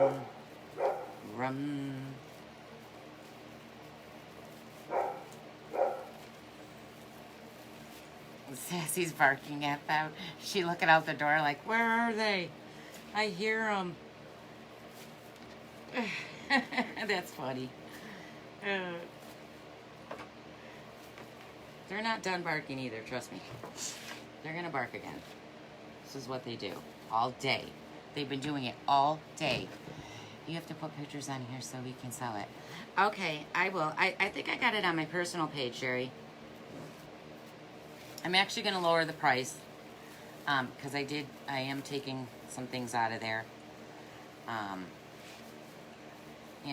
Rum. Sassy's barking at them. She looking out the door like, where are they? I hear them. That's funny. They're not done barking either, trust me. They're gonna bark again. This is what they do all day. They've been doing it all day. You have to put pictures on here so we can sell it. Okay, I will. I think I got it on my personal page, Sherry. I'm actually going to lower the price because I am taking some things out of there. And,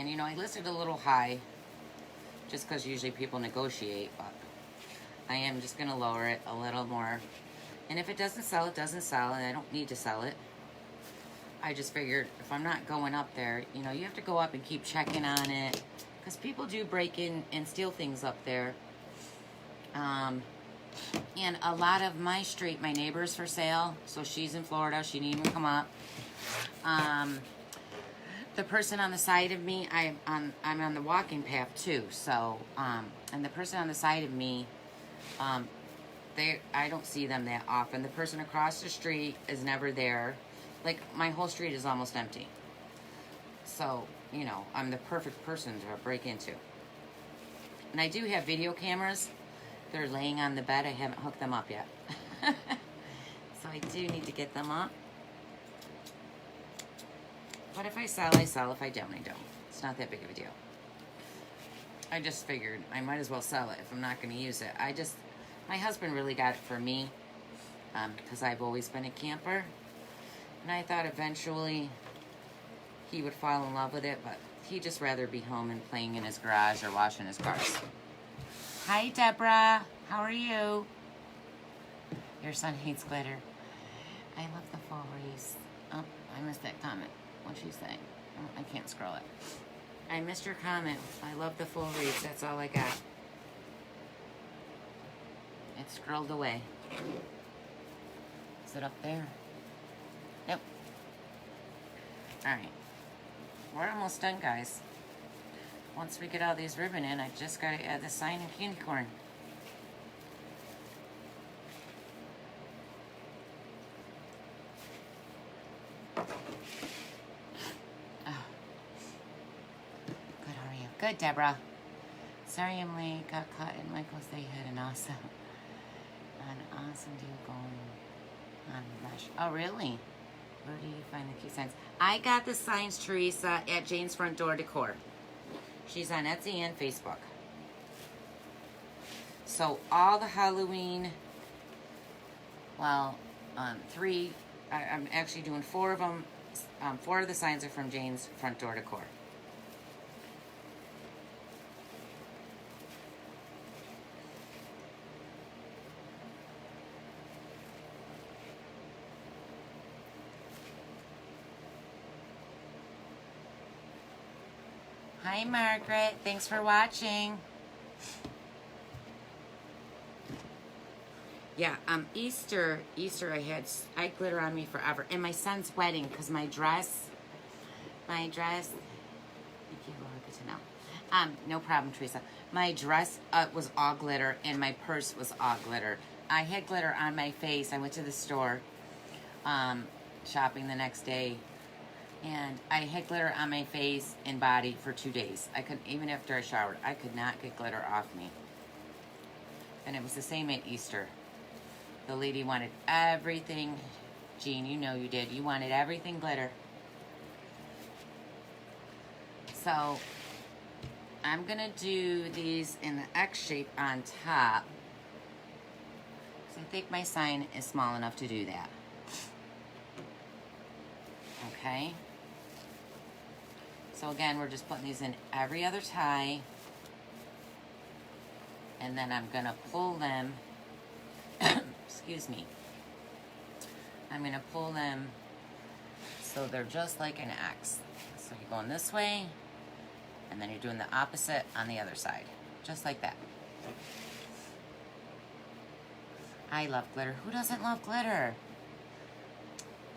you know, I listed a little high just because usually people negotiate, but I am just going to lower it a little more. And if it doesn't sell, it doesn't sell, and I don't need to sell it. I just figured if I'm not going up there, you know, you have to go up and keep checking on it because people do break in and steal things up there. And a lot of my street, my neighbor's for sale, so she's in Florida. She didn't even come up. The person on the side of me, I'm on the walking path too. So, and the person on the side of me, I don't see them that often. The person across the street is never there. Like, my whole street is almost empty. So, you know, I'm the perfect person to break into. And I do have video cameras. They're laying on the bed. I haven't hooked them up yet. So I do need to get them up. But if I sell, I sell. If I don't, I don't. It's not that big of a deal. I just figured I might as well sell it if I'm not going to use it. My husband really got it for me because I've always been a camper. And I thought eventually he would fall in love with it, but he'd just rather be home and playing in his garage or washing his cars. Hi, Deborah. How are you? Your son hates glitter. I love the fall wreaths. Oh, I missed that comment. What'd she say? Oh, I can't scroll it. I missed your comment. I love the full wreaths. That's all I got. It scrolled away. Is it up there? Nope. Alright. We're almost done, guys. Once we get all these ribbon in, I just gotta add the sign and candy corn. Oh. Good, how are you? Good, Deborah. Sorry I'm late. Got caught in Michael's. They had an awesome deal going on Rush. Oh, really? Where do you find the cute signs? I got the signs, Teresa, at Jane's Front Door Decor. She's on Etsy and Facebook. So all the Halloween, well, I'm actually doing 4 of them. 4 of the signs are from Jane's Front Door Decor. Hi, Margaret. Thanks for watching. Yeah, Easter I glitter on me forever. And my son's wedding, because my dress, thank you, Laura, good to know. No problem, Teresa. My dress was all glitter, and my purse was all glitter. I had glitter on my face. I went to the store, shopping the next day. And I had glitter on my face and body for 2 days. I couldn't, even after I showered, I could not get glitter off me. And it was the same at Easter. The lady wanted everything. Jean, you know you did. You wanted everything glitter. So, I'm going to do these in the X shape on top. Because I think my sign is small enough to do that. Okay. So again, we're just putting these in every other tie. And then I'm going to pull them. Excuse me. I'm going to pull them so they're just like an X. So you're going this way. And then you're doing the opposite on the other side. Just like that. I love glitter. Who doesn't love glitter?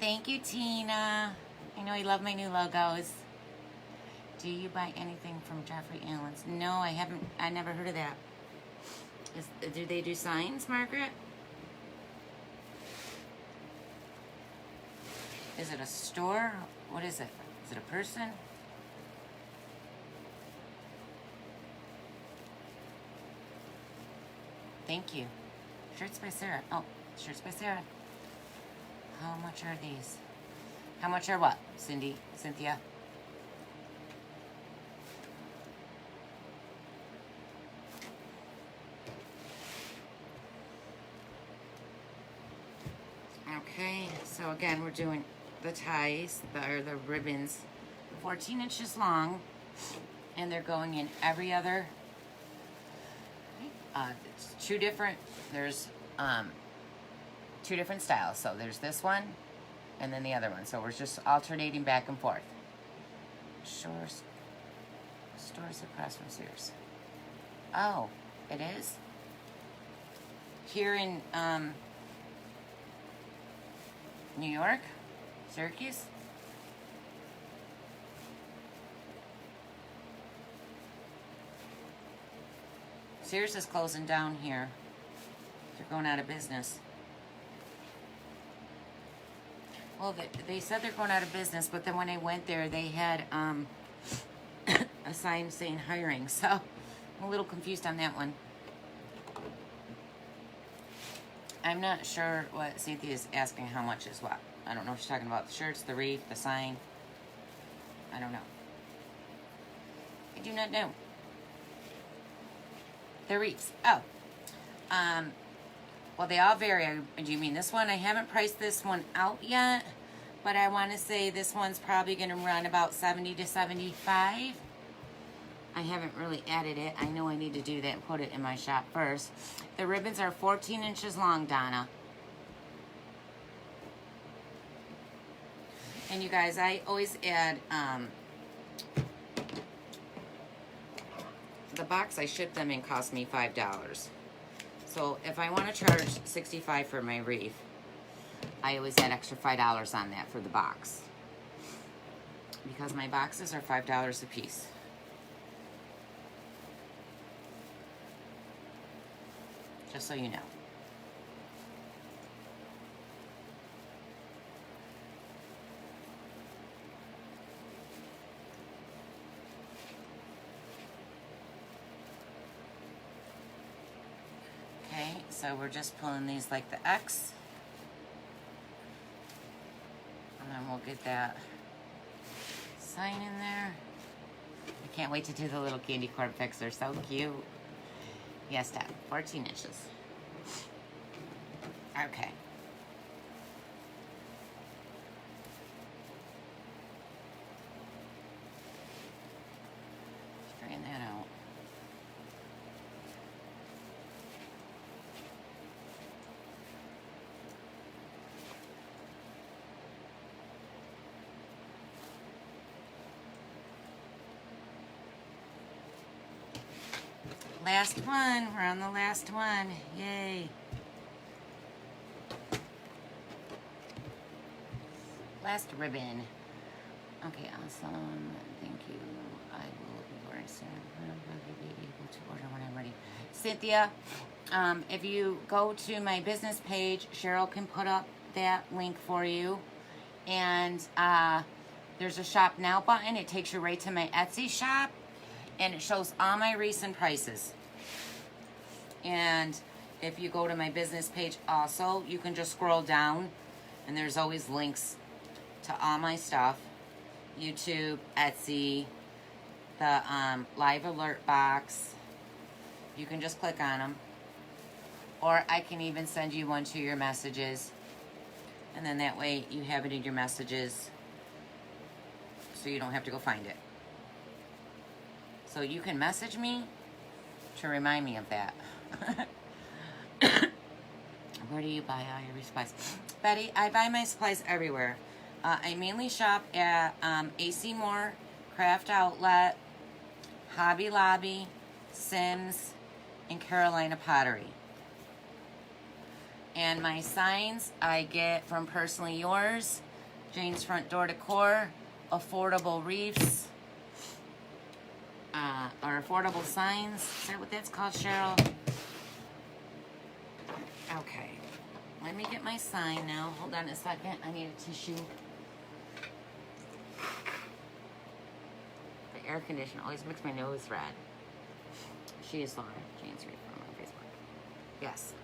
Thank you, Tina. I know you love my new logos. Do you buy anything from Jeffrey Allen's? No, I haven't. I never heard of that. Do they do signs, Margaret? Is it a store? What is it? Is it a person? Thank you. Shirts by Sarah. Oh, shirts by Sarah. How much are these? How much are what, Cindy? Cynthia? Okay, so again, we're doing the ties, or the ribbons, 14 inches long, and they're going in every other, it's two different styles. So there's this one, and then the other one. So we're just alternating back and forth. Stores across from Sears. Oh, it is? Here in, New York? Syracuse? Sears is closing down here. They're going out of business. Well, they said they're going out of business, but then when I went there, they had a sign saying hiring. So I'm a little confused on that one. I'm not sure what Cynthia is asking how much is what. I don't know if she's talking about the shirts, the wreath, the sign. I don't know. I do not know. The wreaths. Oh. Well, they all vary. Do you mean this one? I haven't priced this one out yet, but I want to say this one's probably going to run about 70 to 75. I haven't really added it. I know I need to do that and put it in my shop first. The ribbons are 14 inches long, Donna. And you guys, I always add, the box I ship them in cost me $5. So if I want to charge $65 for my wreath, I always add extra $5 on that for the box. Because my boxes are $5 a piece. Just so you know. Okay, so we're just pulling these like the X. And then we'll get that sign in there. I can't wait to do the little candy corn pics. They're so cute. Yes, Dad, 14 inches. Okay. Straighten that out. Last one. We're on the last one. Yay. Last ribbon. Okay, awesome. Thank you. I will be ordering soon. I'll be able to order when I'm ready. Cynthia, if you go to my business page, Cheryl can put up that link for you. And there's a shop now button. It takes you right to my Etsy shop. And it shows all my recent prices. And if you go to my business page also, you can just scroll down and there's always links to all my stuff. YouTube, Etsy, the live alert box. You can just click on them. Or I can even send you one to your messages. And then that way you have it in your messages so you don't have to go find it. So you can message me to remind me of that. Where do you buy all your supplies? Betty, I buy my supplies everywhere. I mainly shop at AC Moore, Craft Outlet, Hobby Lobby, Sims, and Carolina Pottery. And my signs I get from Personally Yours, Jane's Front Door Decor, Affordable Wreaths, or affordable signs. Is that what that's called, Cheryl? Okay. Let me get my sign now. Hold on a second. I need a tissue. The air conditioner always makes my nose red. She is Laura. Jane's Reed from on Facebook. Yes.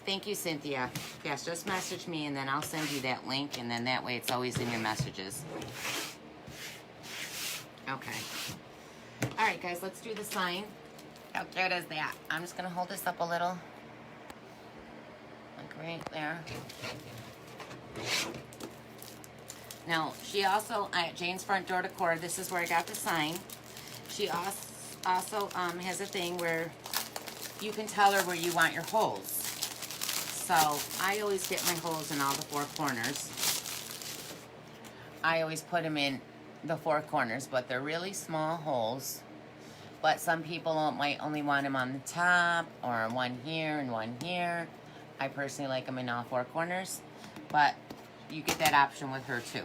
Thank you, Cynthia. Yes, just message me and then I'll send you that link, and then that way it's always in your messages. Okay. All right, guys, let's do the sign. How cute is that? I'm just going to hold this up a little. right there. Now, she also, at Jane's Front Door Decor, this is where I got the sign. She also has a thing where you can tell her where you want your holes. So, I always get my holes in all the four corners. I always put them in the four corners, but they're really small holes. But some people might only want them on the top, or one here and one here. I personally like them in all four corners, but you get that option with her too.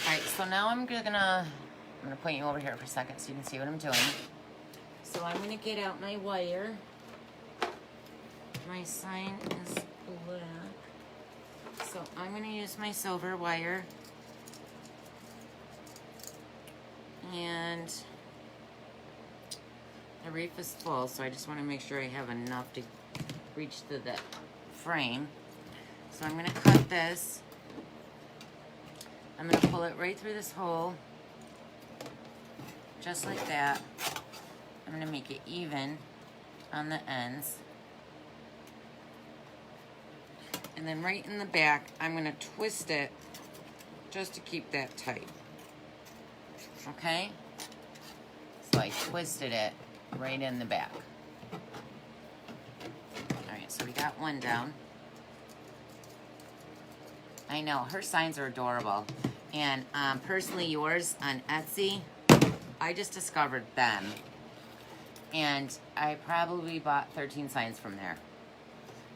Alright, so now I'm gonna point you over here for a second so you can see what I'm doing. So I'm gonna get out my wire. My sign is black. So I'm gonna use my silver wire. And the wreath is full, so I just want to make sure I have enough to reach to the frame. So I'm going to cut this. I'm going to pull it right through this hole, just like that. I'm going to make it even on the ends. And then right in the back, I'm going to twist it just to keep that tight. Okay? So I twisted it right in the back. Alright, so we got one down. I know, her signs are adorable. And personally yours on Etsy, I just discovered them. And I probably bought 13 signs from there.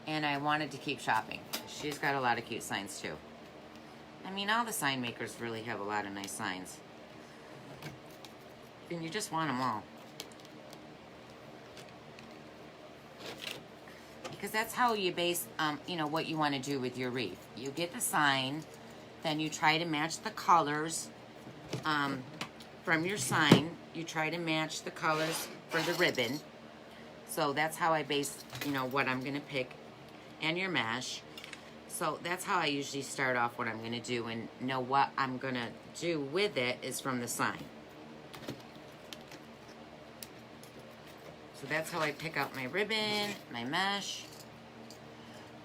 And I wanted to keep shopping. She's got a lot of cute signs too. I mean, all the sign makers really have a lot of nice signs. And you just want them all. Because that's how you base, you know, what you want to do with your wreath. You get the sign, then you try to match the colors from your sign. You try to match the colors for the ribbon. So that's how I base, you know, what I'm going to pick and your mesh. So that's how I usually start off what I'm going to do, and know what I'm going to do with it is from the sign. So that's how I pick out my ribbon, my mesh.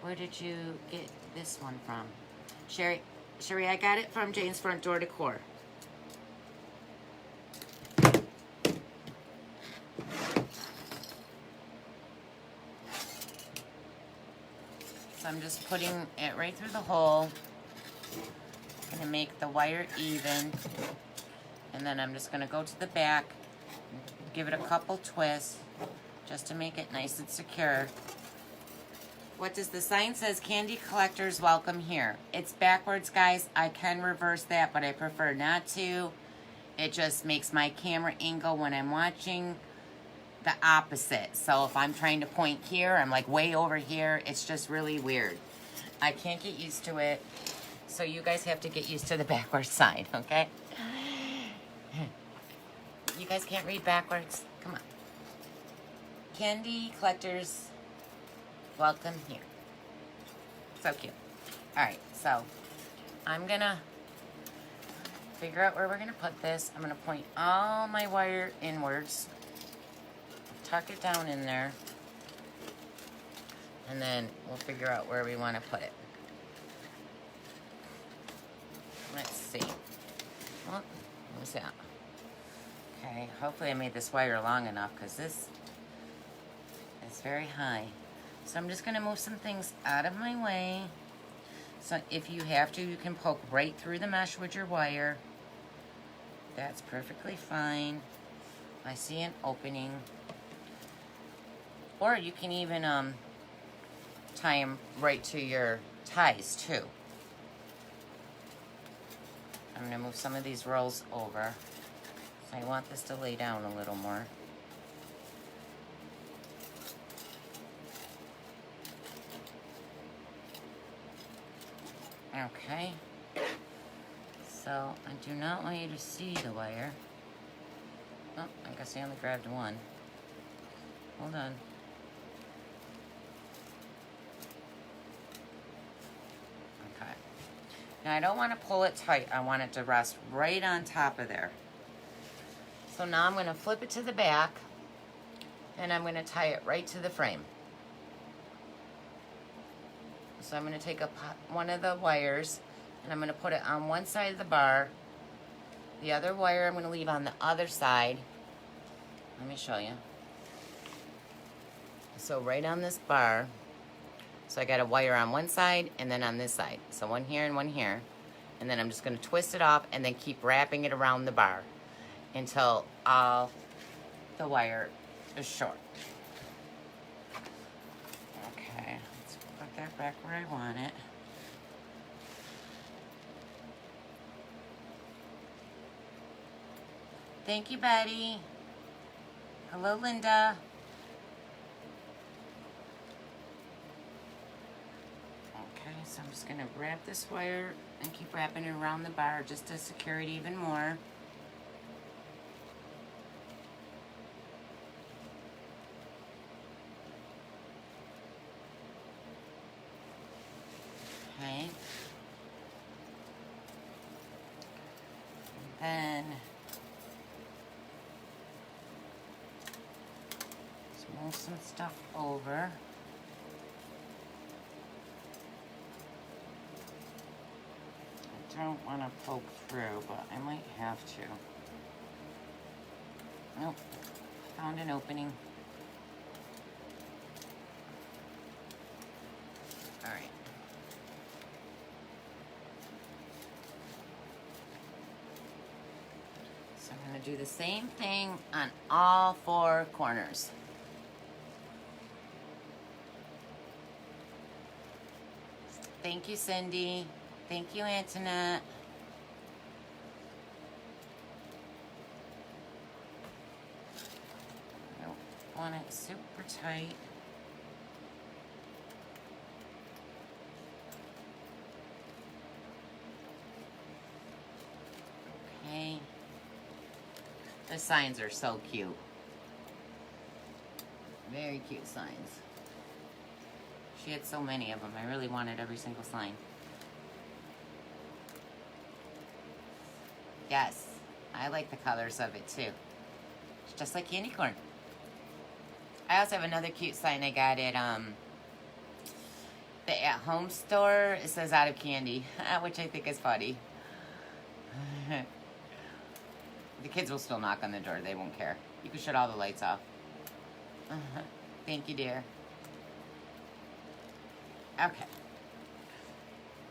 Where did you get this one from? Sherry, I got it from Jane's Front Door Decor. So I'm just putting it right through the hole. I'm gonna make the wire even. And then I'm just gonna go to the back, give it a couple twists, just to make it nice and secure. What does the sign says? Candy collectors welcome here. It's backwards, guys. I can reverse that, but I prefer not to. It just makes my camera angle when I'm watching the opposite. So if I'm trying to point here, I'm like way over here. It's just really weird. I can't get used to it. So you guys have to get used to the backwards side, okay? You guys can't read backwards? Come on. Candy collectors, welcome here. So cute. Alright, so I'm gonna figure out where we're gonna put this. I'm gonna point all my wire inwards, tuck it down in there, and then we'll figure out where we want to put it. Let's see. What was that? Okay, hopefully I made this wire long enough, because this is very high. So I'm just going to move some things out of my way. So if you have to, you can poke right through the mesh with your wire. That's perfectly fine. I see an opening. Or you can even tie them right to your ties too. I'm going to move some of these rolls over. So I want this to lay down a little more. Okay. So I do not want you to see the wire. Oh, I guess I only grabbed one. Hold on. Okay. Now I don't want to pull it tight. I want it to rest right on top of there. So now I'm going to flip it to the back, and I'm going to tie it right to the frame. So I'm going to take one of the wires and I'm going to put it on one side of the bar. The other wire I'm going to leave on the other side. Let me show you. So right on this bar, so I got a wire on one side and then on this side. So one here and one here. And then I'm just going to twist it off and then keep wrapping it around the bar until all the wire is short. Okay, let's put that back where I want it. Thank you, Betty. Hello, Linda. Okay, so I'm just going to wrap this wire and keep wrapping it around the bar just to secure it even more. Okay. And then just move some stuff over. I don't want to poke through, but I might have to. Nope. Found an opening. All right. So I'm going to do the same thing on all four corners. Thank you, Cindy. Thank you, Antoinette. I don't want it super tight. Okay. The signs are so cute. Very cute signs. She had so many of them. I really wanted every single sign. Yes, I like the colors of it too. It's just like candy corn. I also have another cute sign I got at the at-home store. It says out of candy, which I think is funny. The kids will still knock on the door. They won't care. You can shut all the lights off. Thank you, dear. Okay.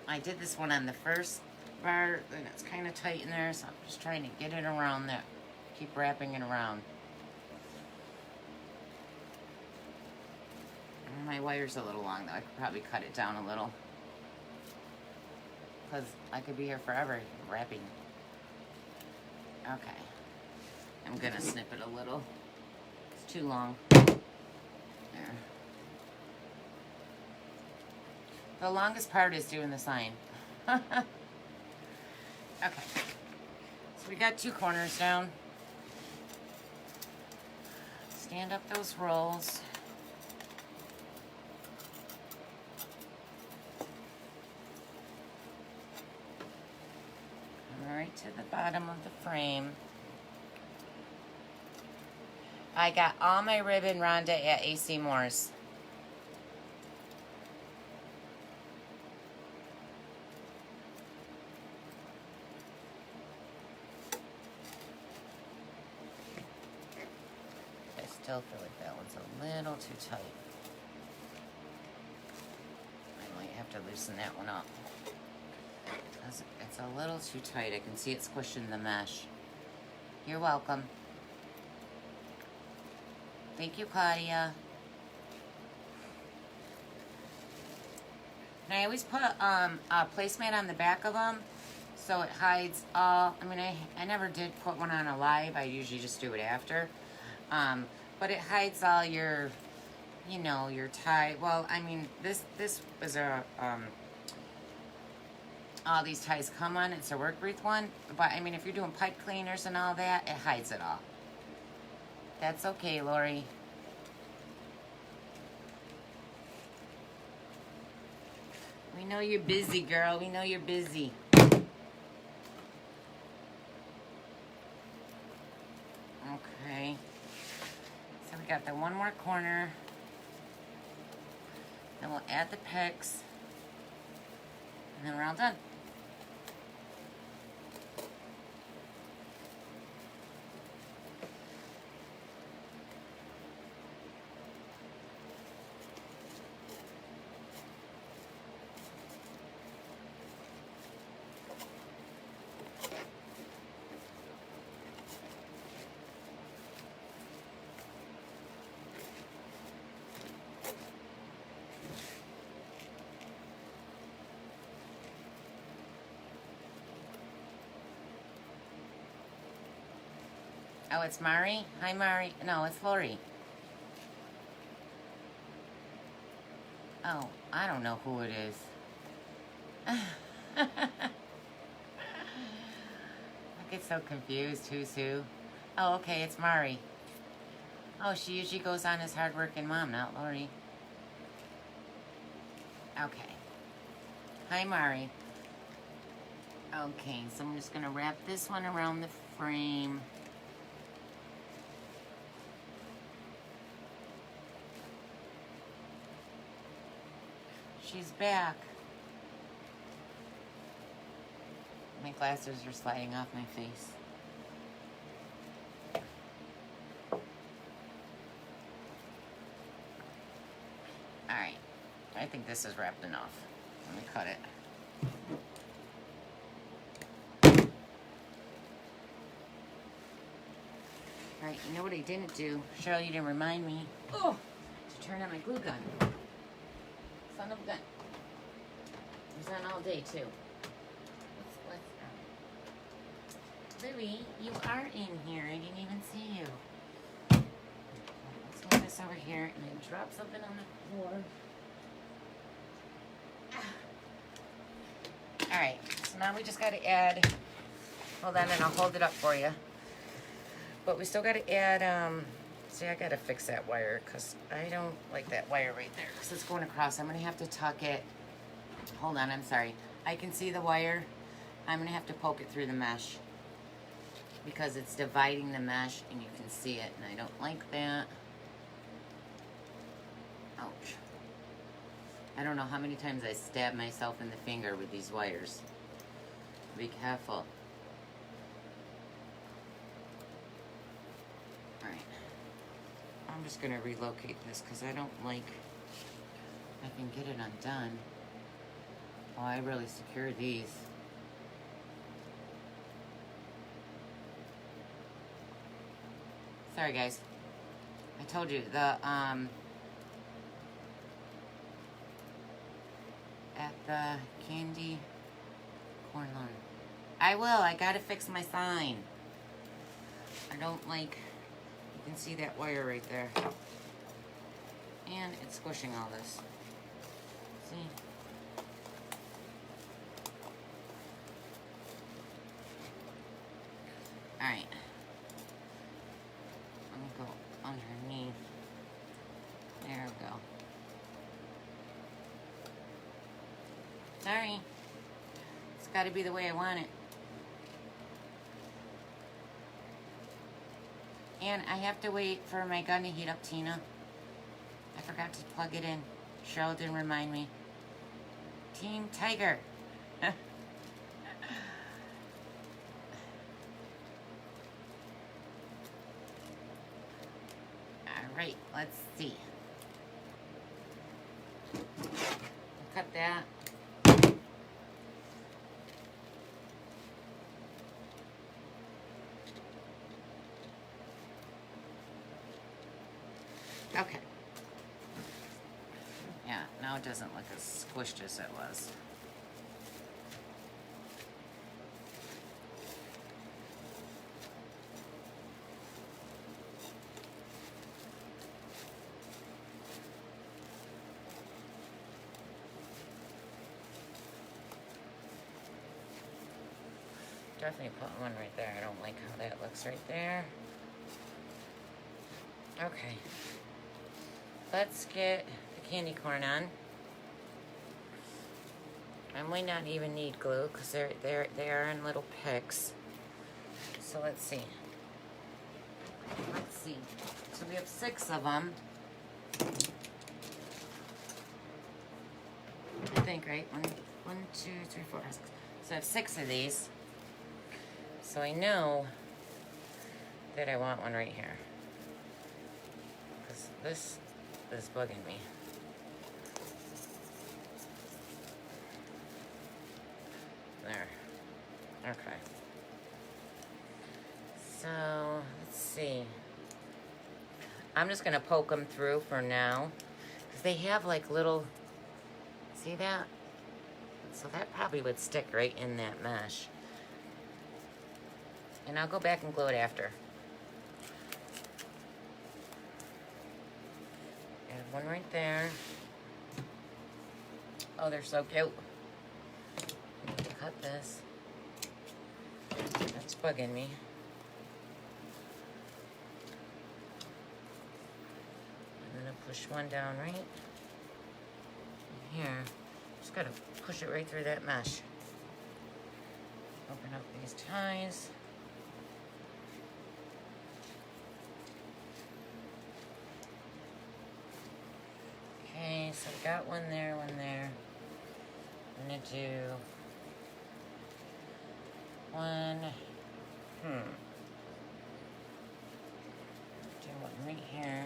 I did this one on the first bar, and it's kind of tight in there, so I'm just trying to get it around there. Keep wrapping it around. My wire's a little long, though. I could probably cut it down a little. Because I could be here forever wrapping. Okay. I'm going to snip it a little. It's too long. There. The longest part is doing the sign. Okay, so we got two corners down. Stand up those rolls. Come right to the bottom of the frame. I got all my ribbon Rhonda at AC Moore's. Still feel like that one's a little too tight. I might have to loosen that one up. It's a little too tight. I can see it squishing the mesh. You're welcome. Thank you, Claudia. And I always put a placemat on the back of them so it hides all. I mean, I never did put one on a live. I usually just do it after. But it hides all your, you know, your tie. Well, I mean, this was a, all these ties come on. It's a work wreath one. But, I mean, if you're doing pipe cleaners and all that, it hides it all. That's okay, Lori. We know you're busy, girl. We know you're busy. Okay. So we got the one more corner. Then we'll add the pics. And then we're all done. Oh, it's Mari? Hi, Mari. No, it's Lori. Oh, I don't know who it is. I get so confused. Who's who? Oh, okay, it's Mari. Oh, she usually goes on as hardworking mom, not Lori. Okay. Hi, Mari. Okay, so I'm just going to wrap this one around the frame. She's back. My glasses are sliding off my face. Alright. I think this is wrapped enough. Let me cut it. Alright, you know what I didn't do? Cheryl, you didn't remind me. Oh! To turn on my glue gun. Son of a gun. It was on all day, too. Lily, you are in here. I didn't even see you. Let's move this over here and then drop something on the floor. Alright, so now we just got to add, hold on and I'll hold it up for you. But we still got to add, see, I got to fix that wire because I don't like that wire right there because it's going across. I'm going to have to tuck it. Hold on, I'm sorry. I can see the wire. I'm going to have to poke it through the mesh because it's dividing the mesh and you can see it and I don't like that. Ouch. I don't know how many times I stabbed myself in the finger with these wires. Be careful. Alright. I'm just going to relocate this because I don't like, I can get it undone. Oh, I really secured these. Sorry guys. I told you, at the candy corn lawn. I will, I gotta fix my sign. I don't like, you can see that wire right there. And it's squishing all this. See? Alright. Let me go underneath. There we go. Sorry. It's got to be the way I want it. And I have to wait for my gun to heat up, Tina. I forgot to plug it in. Cheryl didn't remind me. Team Tiger. Alright, let's see. Cut that. Okay. Yeah, now it doesn't look as squished as it was. Definitely put one right there. I don't like how that looks right there. Okay. Let's get the candy corn on. I might not even need glue because they are in little pics. So let's see. Let's see. So we have 6 of them. I think, right? 1, 2, 3, 4, 5, 6. So I have 6 of these. So I know that I want one right here. Because this is bugging me. There. Okay. So, let's see. I'm just going to poke them through for now. Because they have like little... See that? So that probably would stick right in that mesh. And I'll go back and glue it after. Add one right there. Oh, they're so cute. Cut this. That's bugging me. I'm gonna push one down right here. Just gotta push it right through that mesh. Open up these ties. Okay, so we got one there, one there. I'm gonna do one, do one right here.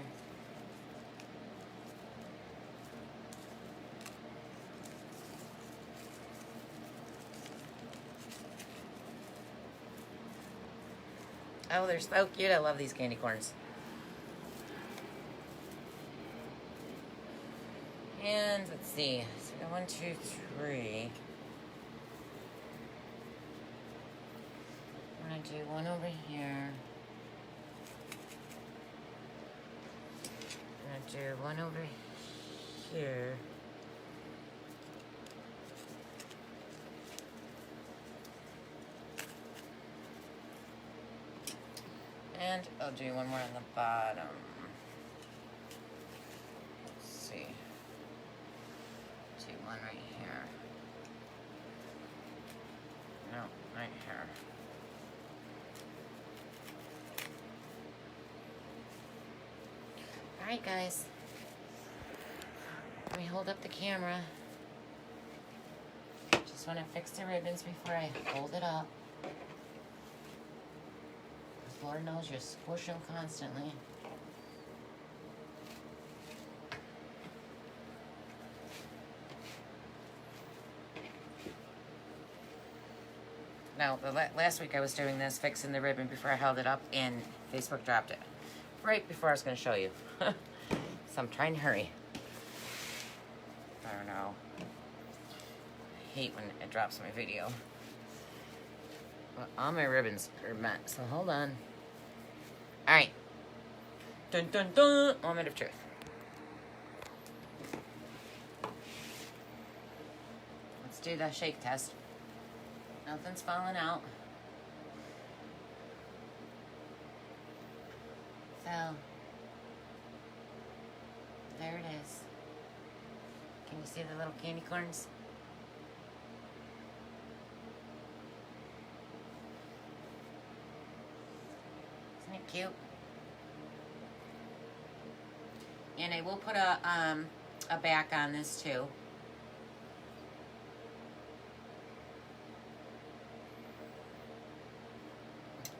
Oh, they're so cute. I love these candy corns. And let's see. So we got 1, 2, 3. I'm gonna do one over here. I'm gonna do one over here. And I'll do one more on the bottom. Let's see. Do one right here. No, right here. Alright guys. Let me hold up the camera. Just want to fix the ribbons before I hold it up. Lord knows you squish them constantly. Now, last week I was doing this, fixing the ribbon before I held it up, and Facebook dropped it. Right before I was going to show you. So I'm trying to hurry. I don't know. I hate when it drops my video. But all my ribbons are met, so hold on. Alright. Dun dun dun! Moment of truth. Let's do the shake test. Nothing's falling out. So, there it is. Can you see the little candy corns? Isn't it cute? And I will put a back on this too.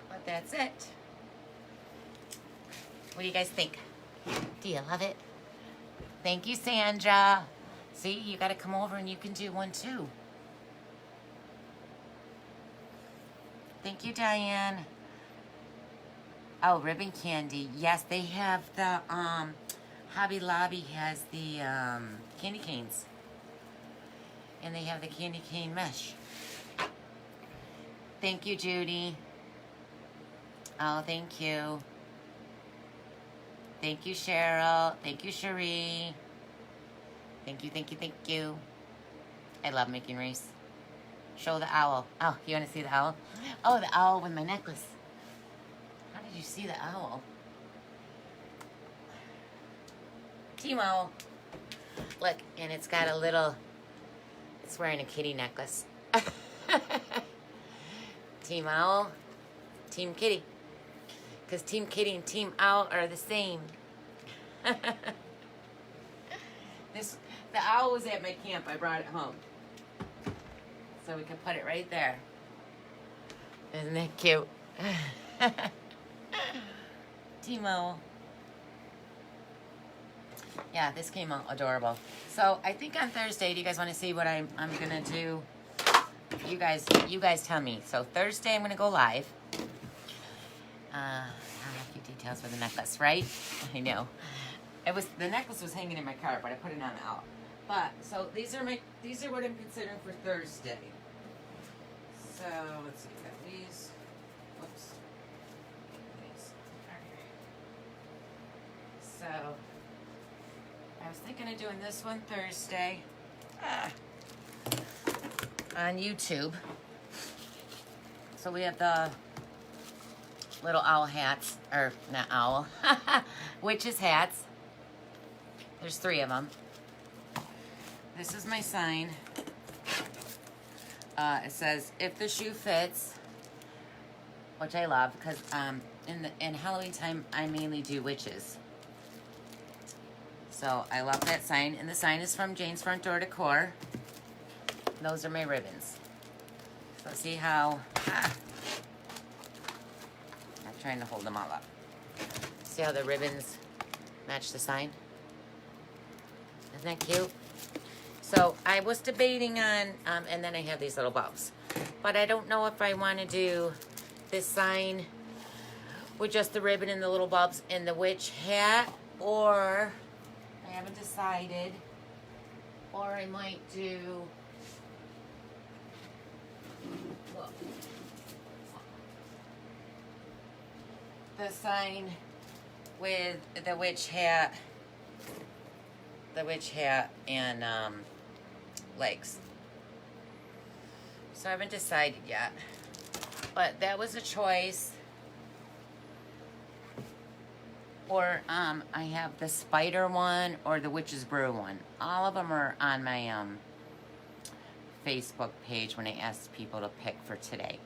But that's it. What do you guys think? Do you love it? Thank you, Sandra. See, you got to come over and you can do one too. Thank you, Diane. Oh, ribbon candy. Yes, they have the, Hobby Lobby has the candy canes. And they have the candy cane mesh. Thank you, Judy. Oh, thank you. Thank you, Cheryl. Thank you, Cherie. Thank you, thank you, thank you. I love making wreaths. Show the owl. Oh, you want to see the owl? Oh, the owl with my necklace. How did you see the owl? Team owl. Look, and it's got a little, it's wearing a kitty necklace. Team owl, team kitty. Because Team Kitty and Team Owl are the same. The owl was at my camp. I brought it home. So we can put it right there. Isn't it cute? Timo. Yeah, this came out adorable. So I think on Thursday, do you guys want to see what I'm gonna do? You guys tell me. So Thursday I'm gonna go live. I have a few details for the necklace, right? I know. The necklace was hanging in my car, but I put it on out. But so these are what I'm considering for Thursday. So let's see, we got these. Whoops. These. So I was thinking of doing this one Thursday on YouTube. So we have the little owl hats, or not owl, witches hats. There's 3 of them. This is my sign. It says, if the shoe fits, which I love, because in Halloween time, I mainly do witches. So I love that sign. And the sign is from Jane's Front Door Decor. Those are my ribbons. So see how, I'm trying to hold them all up. See how the ribbons match the sign? Isn't that cute? So I was debating on, and then I have these little bulbs. But I don't know if I want to do this sign with just the ribbon and the little bulbs and the witch hat, or I haven't decided, or I might do, look, the sign with the witch hat and legs. So I haven't decided yet, but that was a choice. Or I have the spider one or the witch's brew one. All of them are on my Facebook page when I asked people to pick for today.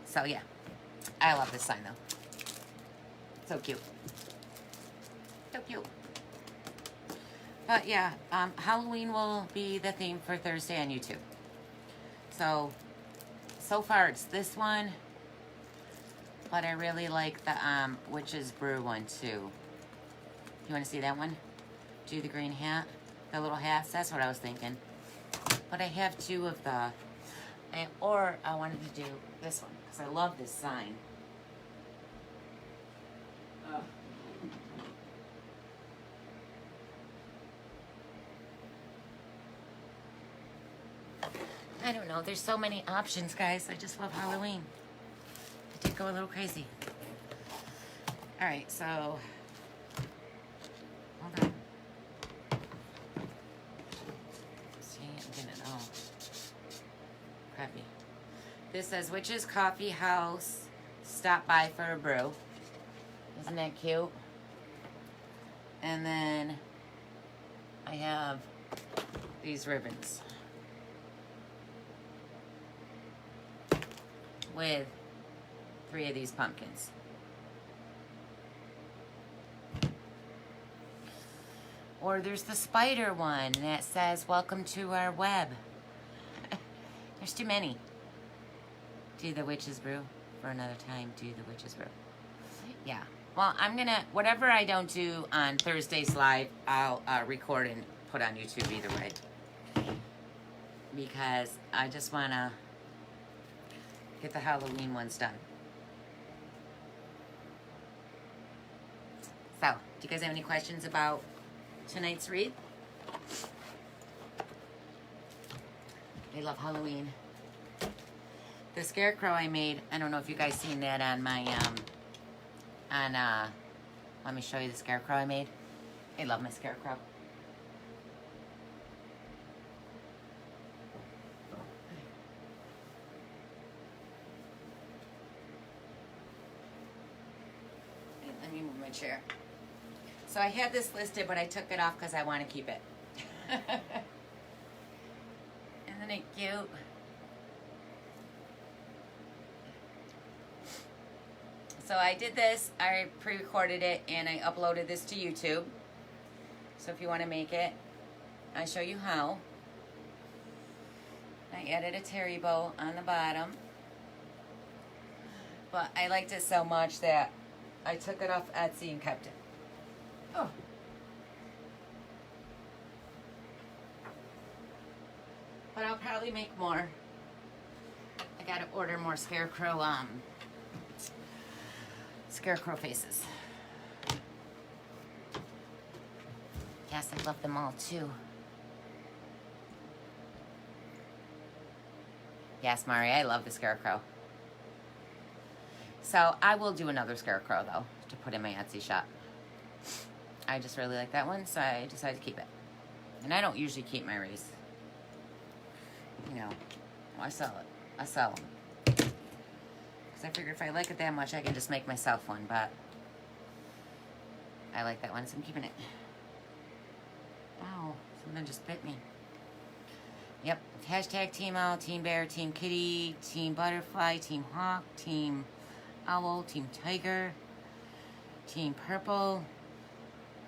So yeah, I love this sign though. So cute. So cute. But yeah, Halloween will be the theme for Thursday on YouTube. So far it's this one, but I really like the Witch's Brew one too. You want to see that one? Do the green hat, the little hats. That's what I was thinking. But I have 2 of the, or I wanted to do this one because I love this sign. Ugh. I don't know. There's so many options, guys. I just love Halloween. I did go a little crazy. All right, so hold on. See, I'm getting it all crappy. This says Witch's Coffee House. Stop by for a brew. Isn't that cute? And then I have these ribbons with 3 of these pumpkins. Or there's the spider one that says, welcome to our web. There's too many. Do the witch's brew for another time. Do the witch's brew. Yeah. Well, I'm going to, whatever I don't do on Thursday's live, I'll record and put on YouTube either way. Because I just want to get the Halloween ones done. So, do you guys have any questions about tonight's wreath? I love Halloween. The scarecrow I made, I don't know if you guys seen that on my, let me show you the scarecrow I made. I love my scarecrow. Let me move my chair. So I had this listed, but I took it off because I want to keep it. Isn't it cute? So I did this, I pre-recorded it, and I uploaded this to YouTube. So if you want to make it, I show you how. I added a terry bow on the bottom. But I liked it so much that I took it off Etsy and kept it. Oh. But I'll probably make more. I gotta order more scarecrow faces. Yes, I love them all too. Yes, Mari, I love the scarecrow. So I will do another scarecrow though to put in my Etsy shop. I just really like that one, so I decided to keep it. And I don't usually keep my wreaths. You know, I sell it. I sell them. Because I figure if I like it that much, I can just make myself one. But I like that one, so I'm keeping it. Ow, something just bit me. Yep. Hashtag Team Owl, Team Bear, Team Kitty, Team Butterfly, Team Hawk, Team Owl, Team Tiger, Team Purple,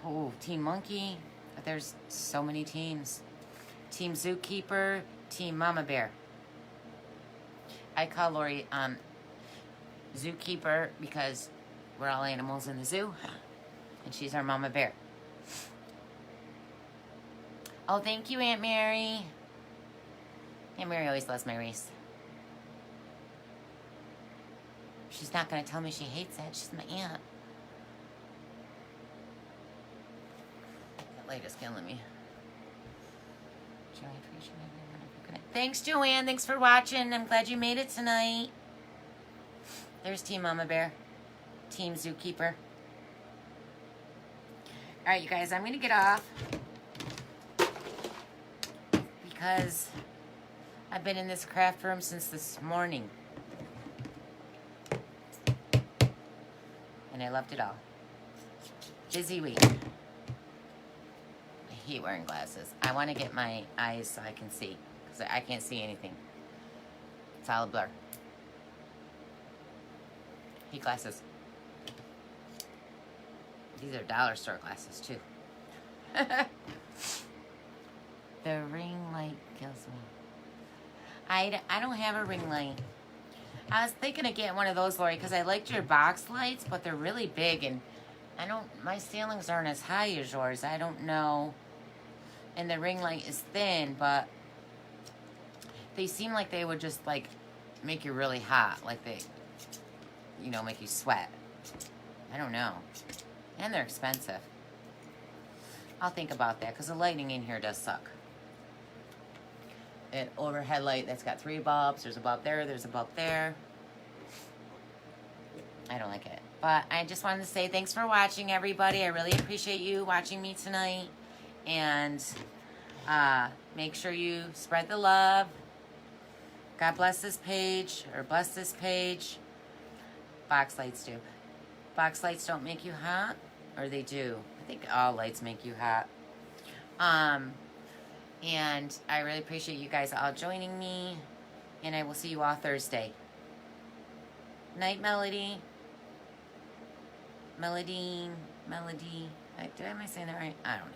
oh, Team Monkey. But there's so many teams. Team Zookeeper, Team Mama Bear. I call Lori Zookeeper because we're all animals in the zoo, and she's our Mama Bear. Oh, thank you, Aunt Mary. Aunt Mary always loves my wreath. She's not going to tell me she hates it. She's my aunt. That light is killing me. Thanks, Joanne. Thanks for watching. I'm glad you made it tonight. There's Team Mama Bear. Team Zookeeper. Alright, you guys. I'm going to get off. Because I've been in this craft room since this morning. And I loved it all. Busy week. I hate wearing glasses. I want to get my eyes so I can see. Because I can't see anything. It's all a blur. Hate glasses. These are dollar store glasses too. The ring light kills me. I don't have a ring light. I was thinking of getting one of those, Lori, because I liked your box lights, but they're really big, and my ceilings aren't as high as yours. I don't know. And the ring light is thin, but they seem like they would just, like, make you really hot. Like they, you know, make you sweat. I don't know. And they're expensive. I'll think about that, because the lighting in here does suck. An overhead light that's got 3 bulbs. There's a bulb there. There's a bulb there. I don't like it. But I just wanted to say thanks for watching, everybody. I really appreciate you watching me tonight. And make sure you spread the love. God bless this page. Or bless this page. Box lights do. Box lights don't make you hot. Or they do. I think all lights make you hot. And I really appreciate you guys all joining me. And I will see you all Thursday. Night, Melody. Melody. Am I saying that right? I don't know.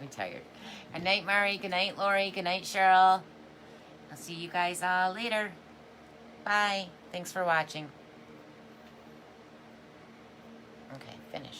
I'm tired. Good night, Mari. Good night, Lori. Good night, Cheryl. I'll see you guys all later. Bye. Thanks for watching. Okay, finish.